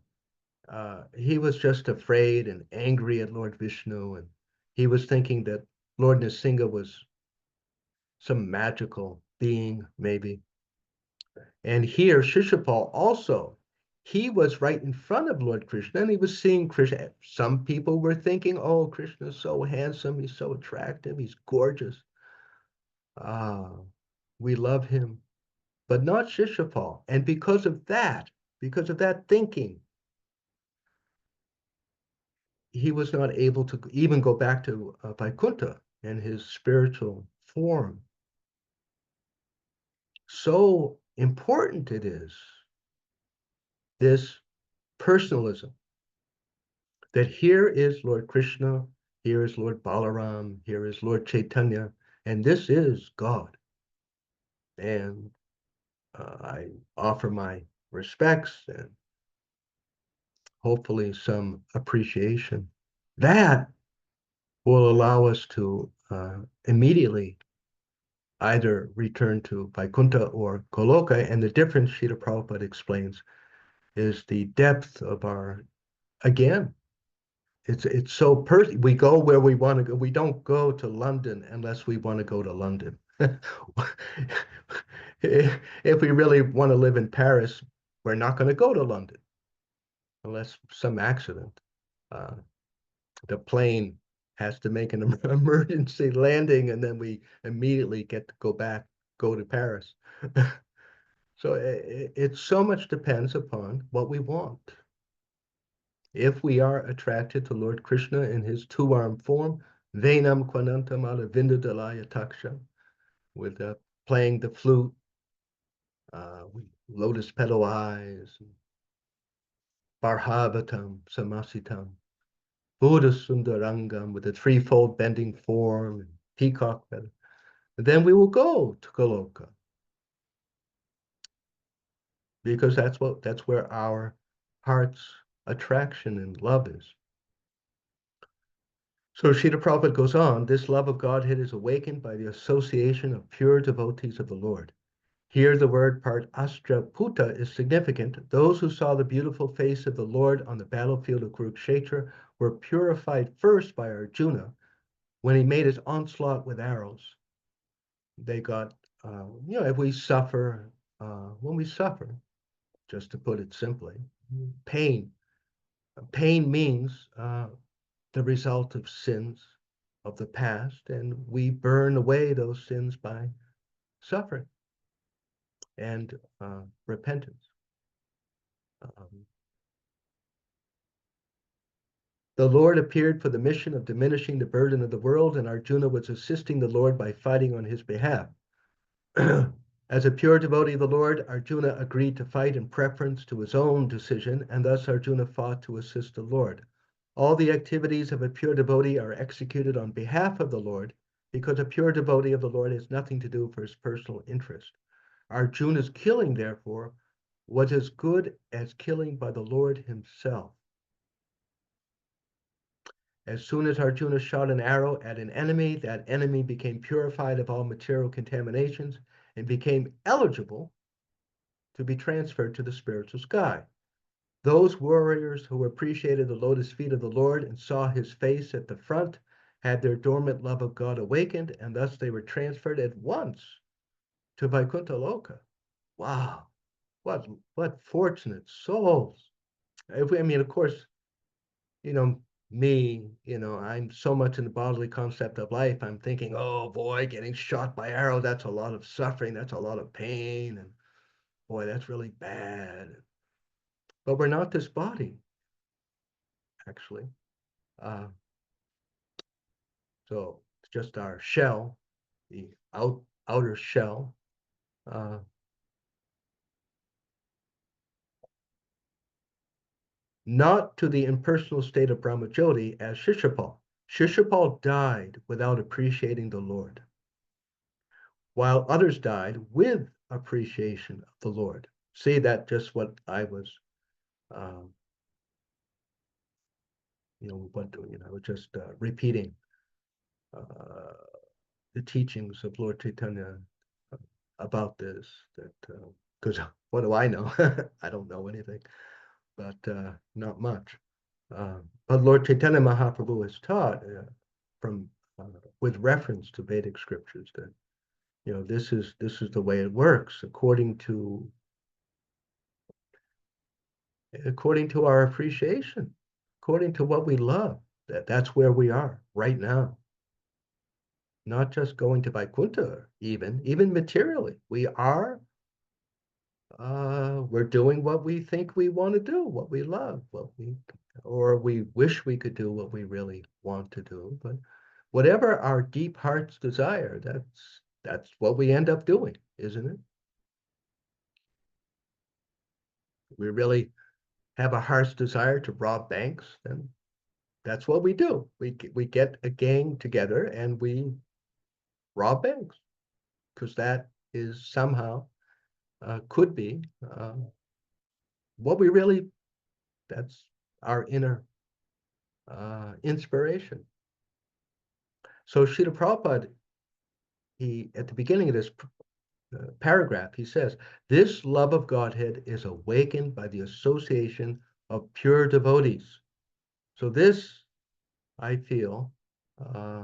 he was just afraid and angry at Lord Vishnu, and he was thinking that Lord Nrsinga was some magical being, maybe. And here, Shishupal also, he was right in front of Lord Krishna, and he was seeing Krishna. Some people were thinking, oh, Krishna is so handsome, he's so attractive, he's gorgeous. Ah, we love him, but not Shishupal. And because of that thinking, he was not able to even go back to Vaikuntha and his spiritual form. So important it is, this personalism, that here is Lord Krishna, here is Lord Balaram, here is Lord Chaitanya, and this is God. And I offer my respects and hopefully some appreciation. That will allow us to immediately either return to Vaikuntha or Goloka. And the difference, Srila Prabhupada explains, is the depth of our, again, it's so we go where we want to go. We don't go to London unless we want to go to London. If we really want to live in Paris, we're not going to go to London unless some accident. Uh, the plane has to make an emergency landing, and then we immediately get to go to Paris. So it so much depends upon what we want. If we are attracted to Lord Krishna in his two-armed form, Venam Kwanantam ala Vindadalaya Taksha, with playing the flute, with lotus petal eyes, Barhavatam, Samasitam, Buddha Sundarangam, with a threefold bending form, and peacock feather, then we will go to Goloka, because that's where our heart's attraction and love is. So Srila Prabhupada goes on, this love of Godhead is awakened by the association of pure devotees of the Lord. Here the word part Ashtraputa is significant. Those who saw the beautiful face of the Lord on the battlefield of Kurukshetra were purified first by Arjuna when he made his onslaught with arrows. They got, if we suffer, when we suffer, just to put it simply, pain. Pain means the result of sins of the past, and we burn away those sins by suffering and repentance. The Lord appeared for the mission of diminishing the burden of the world, and Arjuna was assisting the Lord by fighting on his behalf. As a pure devotee of the Lord, Arjuna agreed to fight in preference to his own decision, and thus Arjuna fought to assist the Lord. All the activities of a pure devotee are executed on behalf of the Lord, because a pure devotee of the Lord has nothing to do for his personal interest. Arjuna's killing, therefore, was as good as killing by the Lord himself. As soon as Arjuna shot an arrow at an enemy, that enemy became purified of all material contaminations and became eligible to be transferred to the spiritual sky. Those warriors who appreciated the lotus feet of the Lord and saw his face at the front had their dormant love of God awakened, and thus they were transferred at once to Vaikuntha Loka. Wow, what fortunate souls. I mean, of course, you know, me, I'm so much in the bodily concept of life. I'm thinking, oh boy, getting shot by arrow, that's a lot of suffering, that's a lot of pain, and boy, that's really bad. But we're not this body, actually. Uh, so it's just our shell, the outer shell. Uh, not to the impersonal state of Brahmajyoti as Shishapal. Shishapal died without appreciating the Lord, while others died with appreciation of the Lord. See, that just what I was, um, I was just repeating uh, the teachings of Lord Chaitanya uh, about this. That because what do I know? I don't know anything, but not much. But Lord Chaitanya Mahaprabhu has taught from with reference to Vedic scriptures that this is the way it works according to our appreciation, according to what we love. That's where we are right now. Not just going to Vaikuntha, even materially. We're doing what we think we want to do, what we love, or we wish we could do what we really want to do. But whatever our deep heart's desire, that's what we end up doing, isn't it? We really have a heart's desire to rob banks, then that's what we do. We get a gang together and we rob banks because that is somehow could be what we really. That's our inner inspiration. So Srila Prabhupada, he at the beginning of this paragraph, he says, "This love of Godhead is awakened by the association of pure devotees." So this, I feel, uh,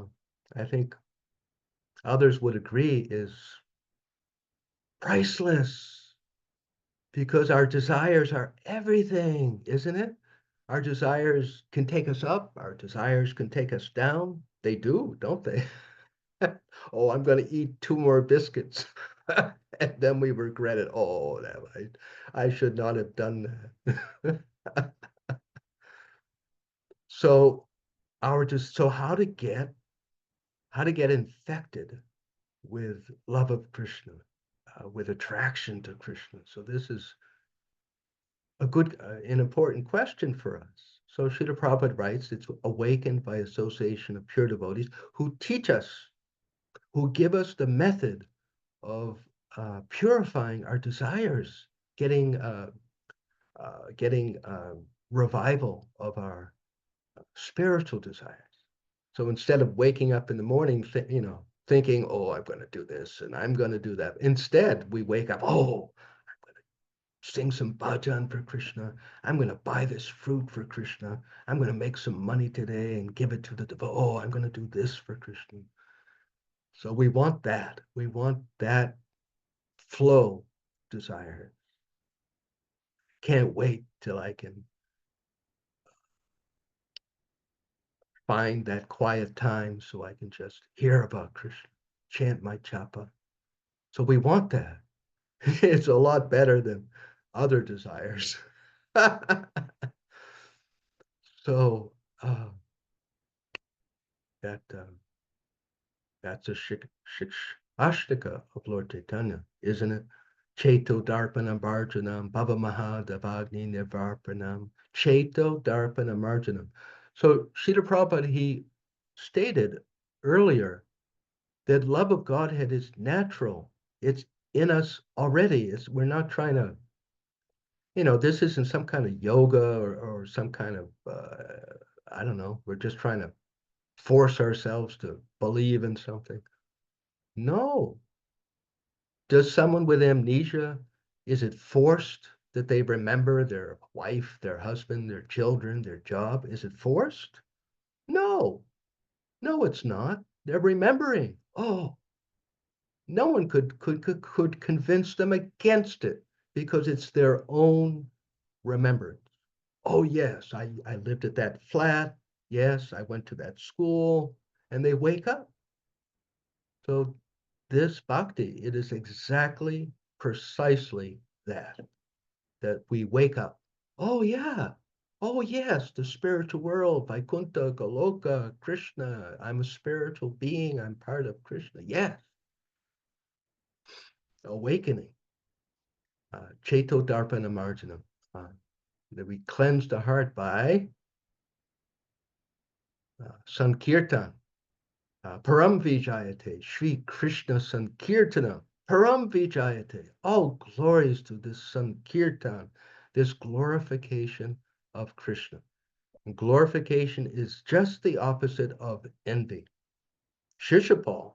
I think others would agree, is priceless because our desires are everything, isn't it? Our desires can take us up, our desires can take us down. They do, don't they? Oh, I'm going to eat two more biscuits. And then we regret it. Oh, that I should not have done that. So so how to get infected with love of Krishna, with attraction to Krishna. So this is an important question for us. So Srila Prabhupada writes, it's awakened by association of pure devotees who teach us, who give us the method of purifying our desires, getting revival of our spiritual desires. So instead of waking up in the morning, thinking, "Oh, I'm going to do this and I'm going to do that," instead we wake up, "Oh, sing some bhajan for Krishna. I'm going to buy this fruit for Krishna. I'm going to make some money today and give it to the devotee. Oh, I'm going to do this for Krishna." So we want that. We want that flow desire. Can't wait till I can find that quiet time so I can just hear about Krishna, chant my japa. So we want that. It's a lot better than other desires. So that that's a ashtika of Lord Chaitanya, isn't it? Cheto darpanam bharjanam bhava mahadavagni nivarpanam cheto darpanam marjanam. So Srila Prabhupada, he stated earlier that love of Godhead is natural. It's in us already. We're not trying to, this isn't some kind of yoga or some kind of, I don't know, we're just trying to force ourselves to believe in something. No. Does someone with amnesia, is it forced that they remember their wife, their husband, their children, their job? Is it forced? No. No, it's not. They're remembering. Oh, no one could convince them against it because it's their own remembrance. Oh, yes, I lived at that flat. Yes, I went to that school. And they wake up. So this bhakti, it is exactly, precisely that, that we wake up. Oh, yeah. Oh, yes, the spiritual world, Vaikuntha, Goloka, Krishna. I'm a spiritual being. I'm part of Krishna. Yes, awakening. Cheto Darpana Marjanam. That we cleanse the heart by Sankirtan. Param Vijayate, Sri Krishna Sankirtana, Param Vijayate. All glories to this Sankirtan, this glorification of Krishna. And glorification is just the opposite of envy. Shishapal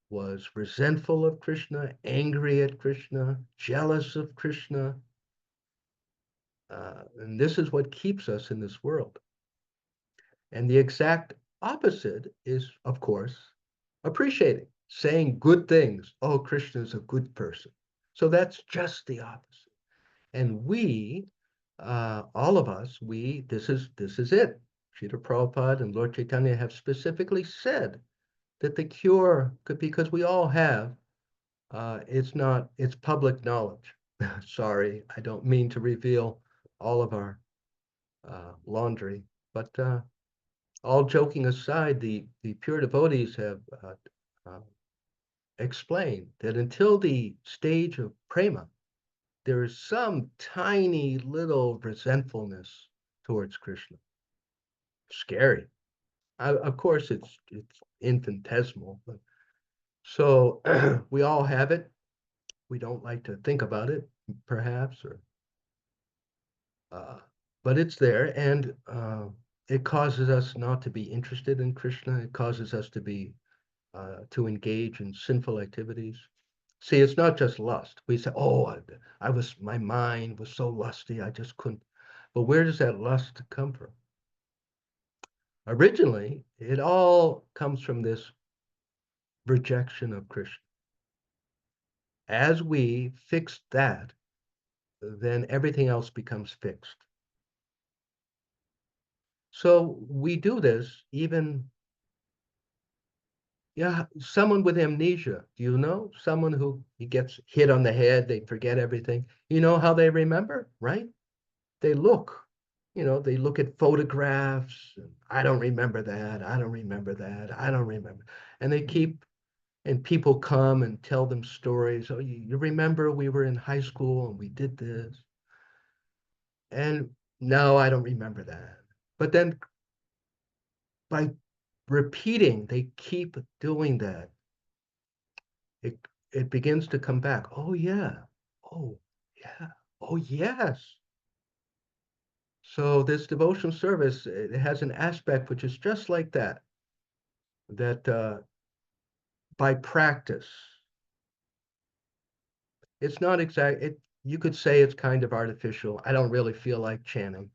was resentful of Krishna, angry at Krishna, jealous of Krishna. And this is what keeps us in this world. And the exact opposite is, of course, appreciating, saying good things. Oh, Krishna is a good person. So that's just the opposite. And we, all of us, this is it. Srila Prabhupada and Lord Chaitanya have specifically said that the cure could, because we all have, it's public knowledge. Sorry, I don't mean to reveal all of our laundry, but all joking aside, the pure devotees have uh, explained that until the stage of prema, there is some tiny little resentfulness towards Krishna. Scary. Of course, it's infinitesimal, but so we all have it. We don't like to think about it, perhaps, or uh, but it's there, and it causes us not to be interested in Krishna. It causes us to engage in sinful activities. See, it's not just lust. We say, "Oh, my mind was so lusty, I just couldn't." But where does that lust come from? Originally, it all comes from this rejection of Krishna. As we fix that, then everything else becomes fixed. So we do this even, yeah, someone with amnesia. Do you know someone who he gets hit on the head, they forget everything? You know how they remember, right? They look, they look at photographs. And, I don't remember that. I don't remember that. I don't remember. And they keep, and people come and tell them stories. Oh, you remember we were in high school and we did this. And no, I don't remember that. But then by repeating, they keep doing that. It it begins to come back. Oh yeah. Oh yeah. Oh yes. So this devotional service, it has an aspect which is just like that, that by practice, it's not exact. You could say it's kind of artificial. I don't really feel like chanting,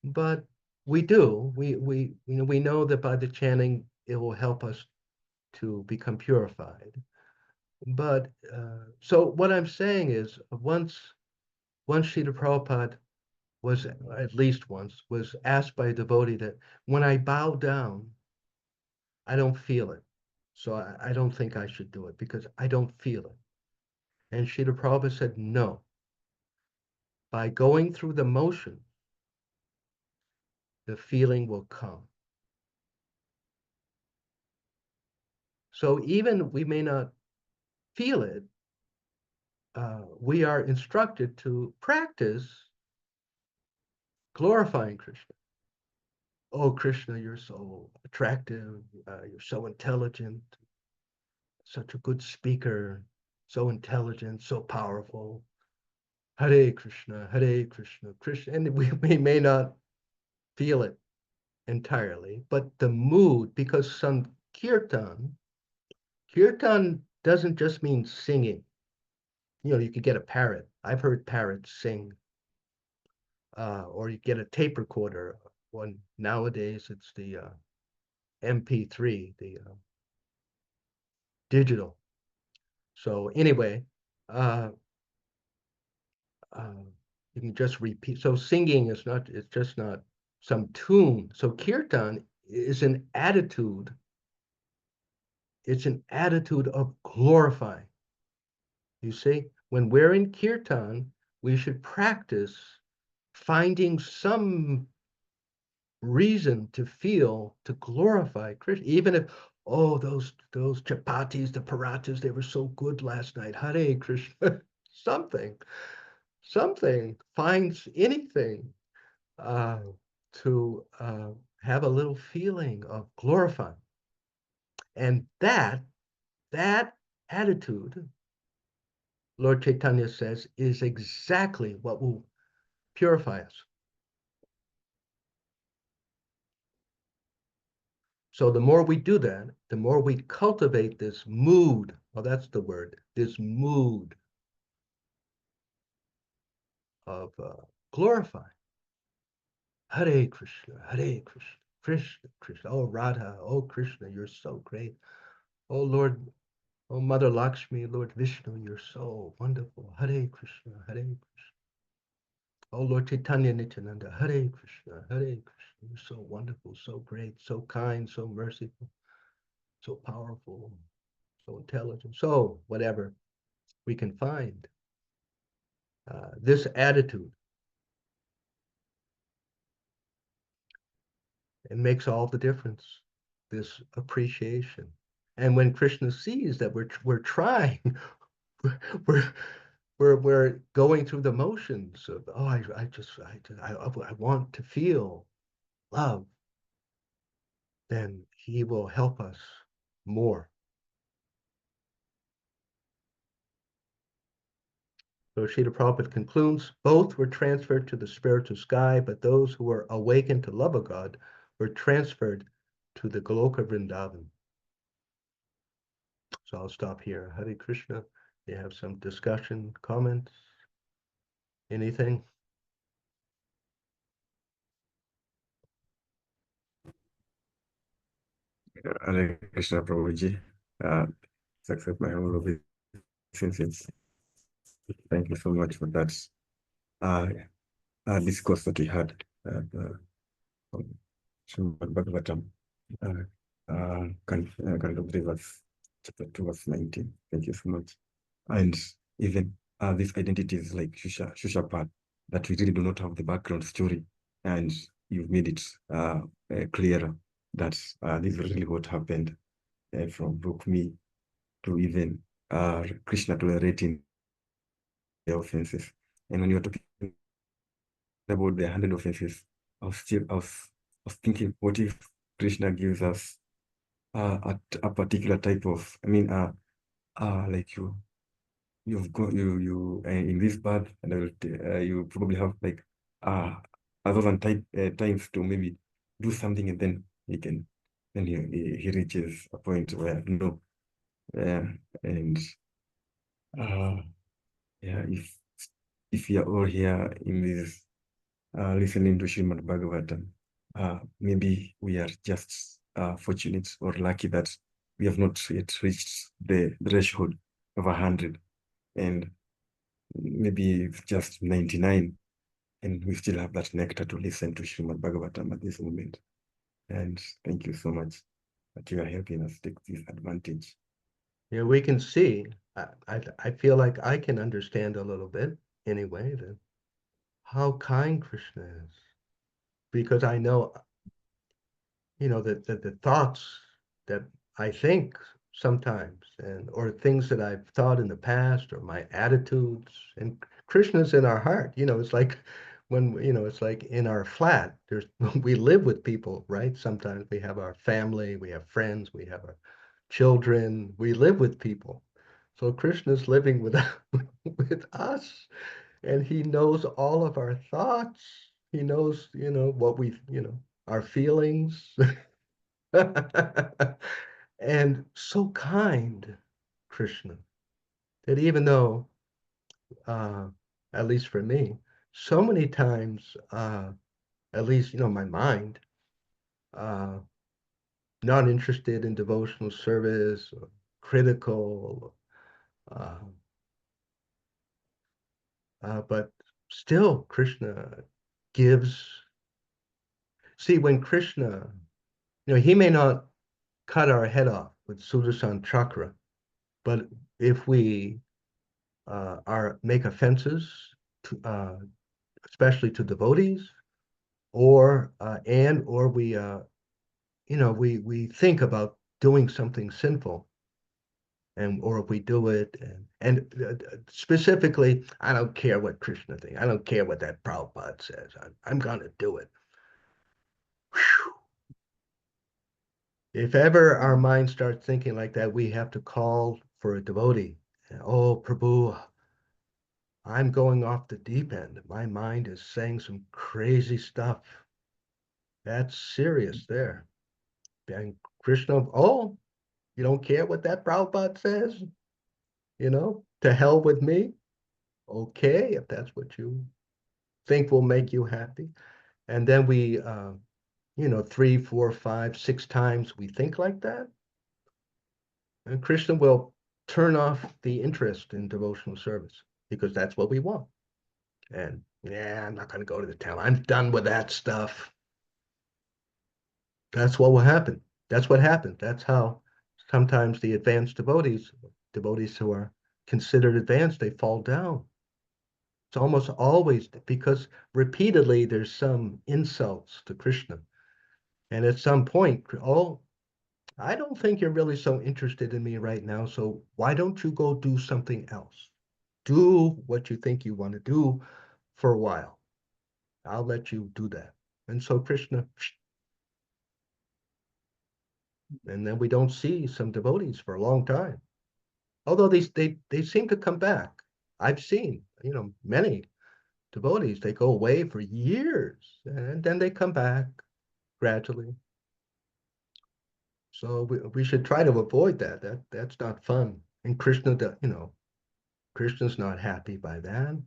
but we do. We know that by the chanting, it will help us to become purified. But so what I'm saying is, once Srila Prabhupada was, at least once, was asked by a devotee that when I bow down, I don't feel it. So I don't think I should do it because I don't feel it. And Srila Prabhupada said, no, by going through the motion, the feeling will come. So even we may not feel it, we are instructed to practice glorifying Krishna. Oh, Krishna, you're so attractive. You're so intelligent, such a good speaker, so intelligent, so powerful. Hare Krishna, Hare Krishna, Krishna. And we may not feel it entirely, but the mood, because some kirtan doesn't just mean singing. You could get a parrot. I've heard parrots sing, or you get a tape recorder. One nowadays, it's the MP3, the digital. So anyway, uh, uh, You can just repeat. So singing is not, it's just not some tune. So kirtan is an attitude. It's an attitude of glorifying. You see, when we're in kirtan, we should practice finding some reason to feel, to glorify Krishna, even if, oh, those chapatis, the parathas, they were so good last night. Hare Krishna, something, something, finds anything uh, to have a little feeling of glorifying. And that attitude, Lord Chaitanya says, is exactly what will purify us. So the more we do that, the more we cultivate this mood. Well, that's the word, this mood of glorifying. Hare Krishna, Hare Krishna, Krishna, Krishna. Oh, Radha, oh, Krishna, you're so great. Oh, Lord, oh, Mother Lakshmi, Lord Vishnu, you're so wonderful. Hare Krishna, Hare Krishna. Oh, Lord Chaitanya Nityananda, Hare Krishna, Hare Krishna. You're so wonderful, so great, so kind, so merciful, so powerful, so intelligent. So, whatever we can find, this attitude, it makes all the difference, this appreciation. And when Krishna sees that we're trying, we're we're going through the motions of, oh, I want to feel love, then he will help us more. So Srila Prabhupada concludes, both were transferred to the spiritual sky, but those who were awakened to love of God were transferred to the Goloka Vrindavan. So I'll stop here. Hare Krishna. You have some discussion, comments, anything? Hare Krishna Prabhuji. Accept my humble obeisances. Thank you so much for that uh, discourse that we had from Srimad Bhagavatam, kind of verse, chapter 2, verse 19. Thank you so much. And even these identities like Shushapan, that we really do not have the background story, and you've made it clearer that this is really what happened from Rukmi to even Krishna tolerating the offenses. And when you're talking about the 100 offenses, I was thinking, what if Krishna gives us a particular type of, like you've got you in this path, and you probably have like a thousand times to maybe do something, and then he reaches a point where no, uh, and uh, yeah, if we are all here in this listening to Srimad Bhagavatam, maybe we are just fortunate or lucky that we have not yet reached the threshold of 100, and maybe it's just 99, and we still have that nectar to listen to Srimad Bhagavatam at this moment. And thank you so much that you are helping us take this advantage. Yeah, we can see. I feel like I can understand a little bit anyway that how kind Krishna is, because I know, the thoughts that I think sometimes, and or things that I've thought in the past, or my attitudes, and Krishna's in our heart. It's like when, it's like in our flat, there's we live with people, right? Sometimes we have our family, we have friends, we have our children, we live with people. So Krishna's living with with us, and he knows all of our thoughts. He knows, what we, our feelings. And so kind, Krishna, that even though, uh, at least for me, so many times, at least, my mind, uh, not interested in devotional service, or critical, uh, but still Krishna gives. See, when Krishna, he may not cut our head off with Sudarshan Chakra, but if we make offenses to, especially to devotees, or we think about doing something sinful, and or if we do it, and specifically, I don't care what Krishna thinks. I don't care what that Prabhupada says. I'm gonna do it. Whew. If ever our mind starts thinking like that, we have to call for a devotee. Oh, Prabhu, I'm going off the deep end. My mind is saying some crazy stuff. That's serious there. And Krishna, oh, you don't care what that Prabhupada says? To hell with me. Okay, if that's what you think will make you happy. And then we, 3, 4, 5, 6 times we think like that. And Krishna will turn off the interest in devotional service because that's what we want. And yeah, I'm not going to go to the temple. I'm done with that stuff. That's what will happen. That's what happened. That's how sometimes the advanced devotees who are considered advanced, they fall down. It's almost always because repeatedly there's some insults to Krishna. And at some point, oh, I don't think you're really so interested in me right now. So why don't you go do something else? Do what you think you want to do for a while. I'll let you do that. And so Krishna, and then we don't see some devotees for a long time. Although they seem to come back. I've seen, many devotees, they go away for years and then they come back gradually. So we should try to avoid that. That's not fun. And Krishna's not happy by that.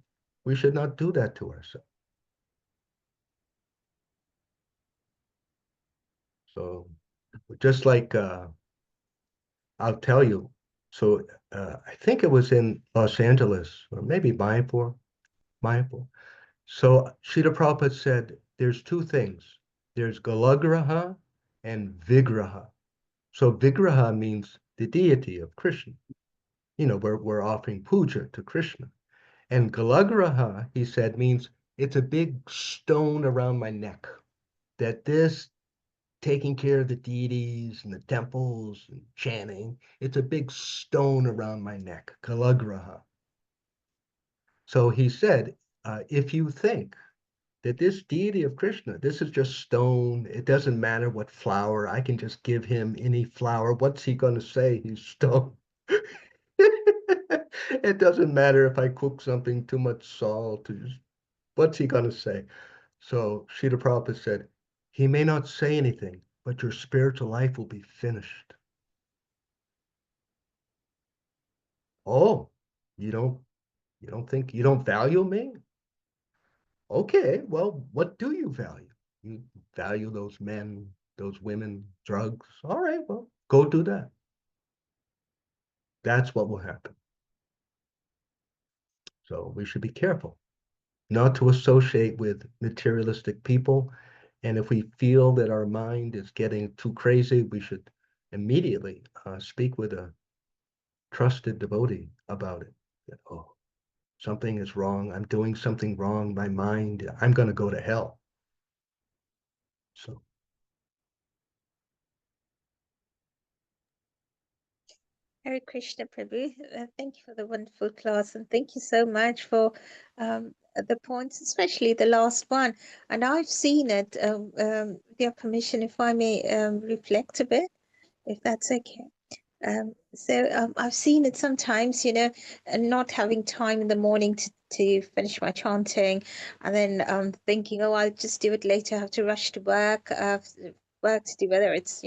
We should not do that to ourselves. So just like I'll tell you. So I think it was in Los Angeles or maybe Mayapur. So Srila Prabhupada said there's two things. There's Galagraha and Vigraha. So Vigraha means the deity of Krishna. We're offering puja to Krishna. And Galagraha, he said, means it's a big stone around my neck. That this taking care of the deities and the temples and chanting, it's a big stone around my neck, Galagraha. So he said, if you think that this deity of Krishna, this is just stone, it doesn't matter what flower, I can just give him any flower. What's he going to say? He's stone. It doesn't matter if I cook something too much salt. What's he going to say? So Srila Prabhupada said, he may not say anything, but your spiritual life will be finished. Oh, you don't think you don't value me? Okay, well, what do you value? You value those men, those women, drugs. All right, well, go do that. That's what will happen. So we should be careful not to associate with materialistic people. And if we feel that our mind is getting too crazy, we should immediately speak with a trusted devotee about it. That, oh, something is wrong. I'm doing something wrong. My mind, I'm going to go to hell. So, Hare Krishna Prabhu, thank you for the wonderful class, and thank you so much for the points, especially the last one. And I've seen it, with your permission, if I may reflect a bit, if that's okay. I've seen it sometimes, and not having time in the morning to finish my chanting, and then thinking, oh, I'll just do it later. I have to rush to work, work to do, whether it's,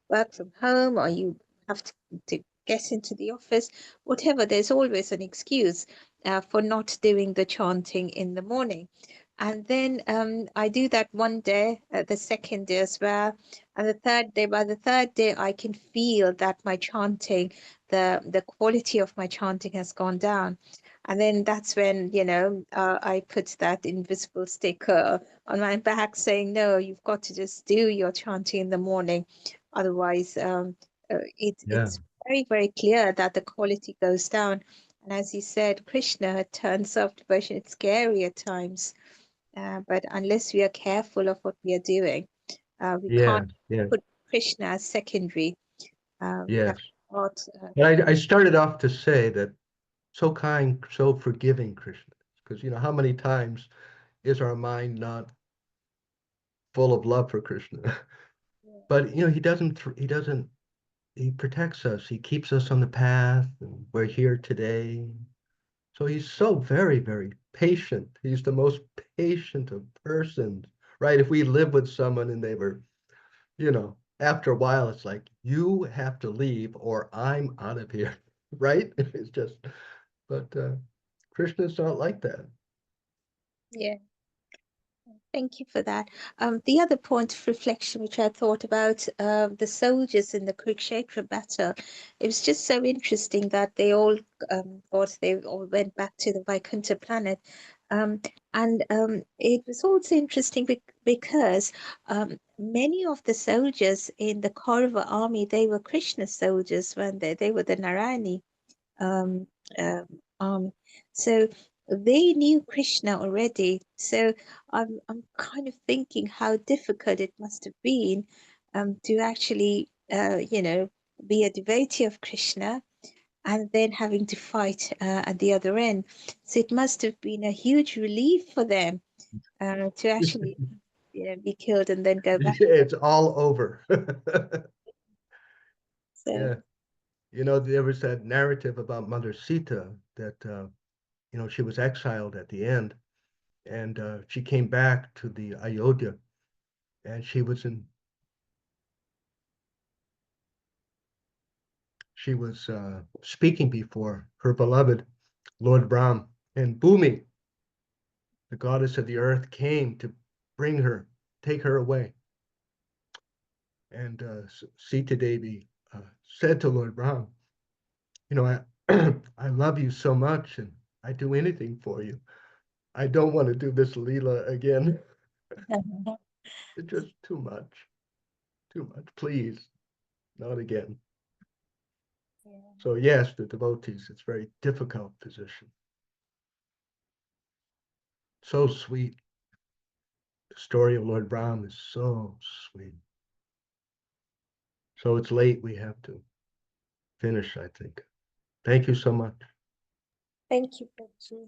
work from home or you have to get into the office, whatever, there's always an excuse for not doing the chanting in the morning. And then I do that one day, the second day as well. And the third day, by the third day, I can feel that my chanting, the quality of my chanting has gone down. And then that's when, you know, I put that invisible sticker on my back saying, no, you've got to just do your chanting in the morning. Otherwise, Yeah. it's very, very clear that the quality goes down. And as you said, Krishna turns off devotion. It's scary at times. But unless we are careful of what we are doing, we Yeah. can't Yeah. put Krishna as secondary. We Yes. have to not, And I started off to say that so kind, so forgiving Krishna, because you know how many times is our mind not full of love for Krishna? But you know he protects us. He keeps us on the path, and we're here today. So he's so very, very patient. He's the most patient of persons, right? If we live with someone and they were, you know, after a while, it's like, you have to leave or I'm out of here, right? It's just, but Krishna's not like that. yeah. Thank you for that. The other point of reflection which I thought about, the soldiers in the Kurukshetra battle, it was just so interesting that they all went back to the Vaikuntha planet. And it was also interesting because many of the soldiers in the Kaurava army, they were Krishna soldiers when they were the Narayani um, army. So they knew Krishna already. So I'm kind of thinking how difficult it must have been to actually, you know, be a devotee of Krishna and then having to fight at the other end. So it must have been a huge relief for them to actually, you know, be killed and then go back. It's all over. So Yeah. You know, there was that narrative about Mother Sita that, you know, she was exiled at the end and she came back to the Ayodhya and she was speaking before her beloved Lord Brahm, and Bhumi, the goddess of the earth, came to bring her, take her away. And Sita Devi said to Lord Brahm, you know, I love you so much and I'd do anything for you. I don't want to do this Leela again. It's just too much, too much. Please, not again. yeah. So yes, the devotees, it's a very difficult position. So sweet. The story of Lord Brahm is so sweet. So it's late. We have to finish, I think. Thank you so much. Thank you, Prabhuji.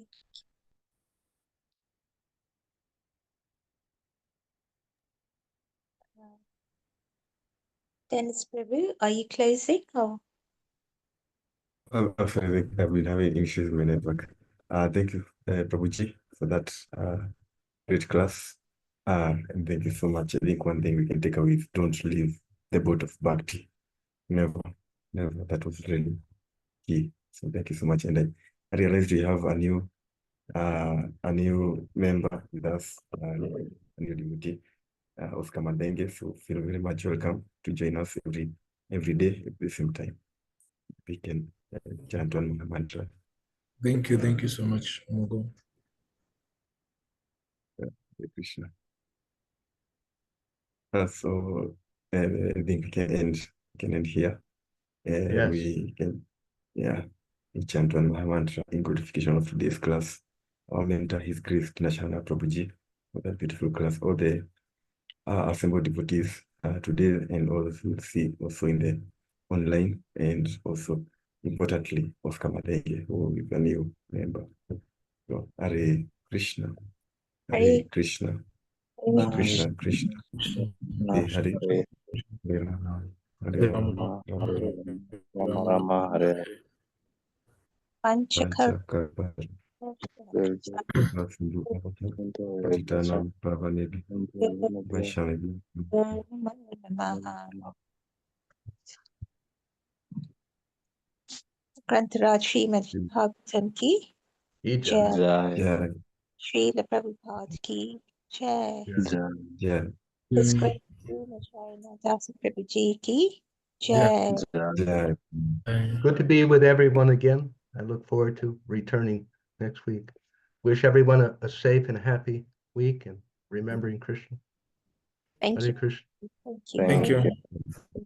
Dennis Prabhu, are you closing or? I'm sorry, I've been having issues with my network. Thank you, Prabhuji, for that great class. And thank you so much. I think one thing we can take away is don't leave the boat of bhakti. Never, never. That was really key. So thank you so much. And I realized we have a new member with us, a new devotee, Oscar Madenge. So feel very much welcome to join us every day at the same time. We can chant one mantra. Thank you so much, Mogo. Hare Krishna. So I think we can end here. Yes. We can, we chant one mantra in glorification of today's class. Our mentor, His Grace Dina Sharana Prabhuji, for that beautiful class. All the assembled devotees today, and all those we'll see also in the online, and also importantly, Oscar Madenge, who is a new member. So, Hare Krishna, Hare Krishna, Krishna Krishna, Hare Hare, Hare Rama, Hare Rama, Rama Rama Rama Hare Panchakar. Panchakar Sindhu Patitanam Pavanedi Vaishnavi. Grantaraj Srimad Bhagavatam ki Ija. Jai. Jai Jai, Srila Prabhupada ki Jai. Jai Jai, His Grace Dina Sharana Dasa Prabhuji ki Yeah. Jai. Jai. Good to be with everyone again. I look forward to returning next week. Wish everyone a safe and happy week and remembering Krishna. Thank Hare you. Krishna. Thank you. Thank you.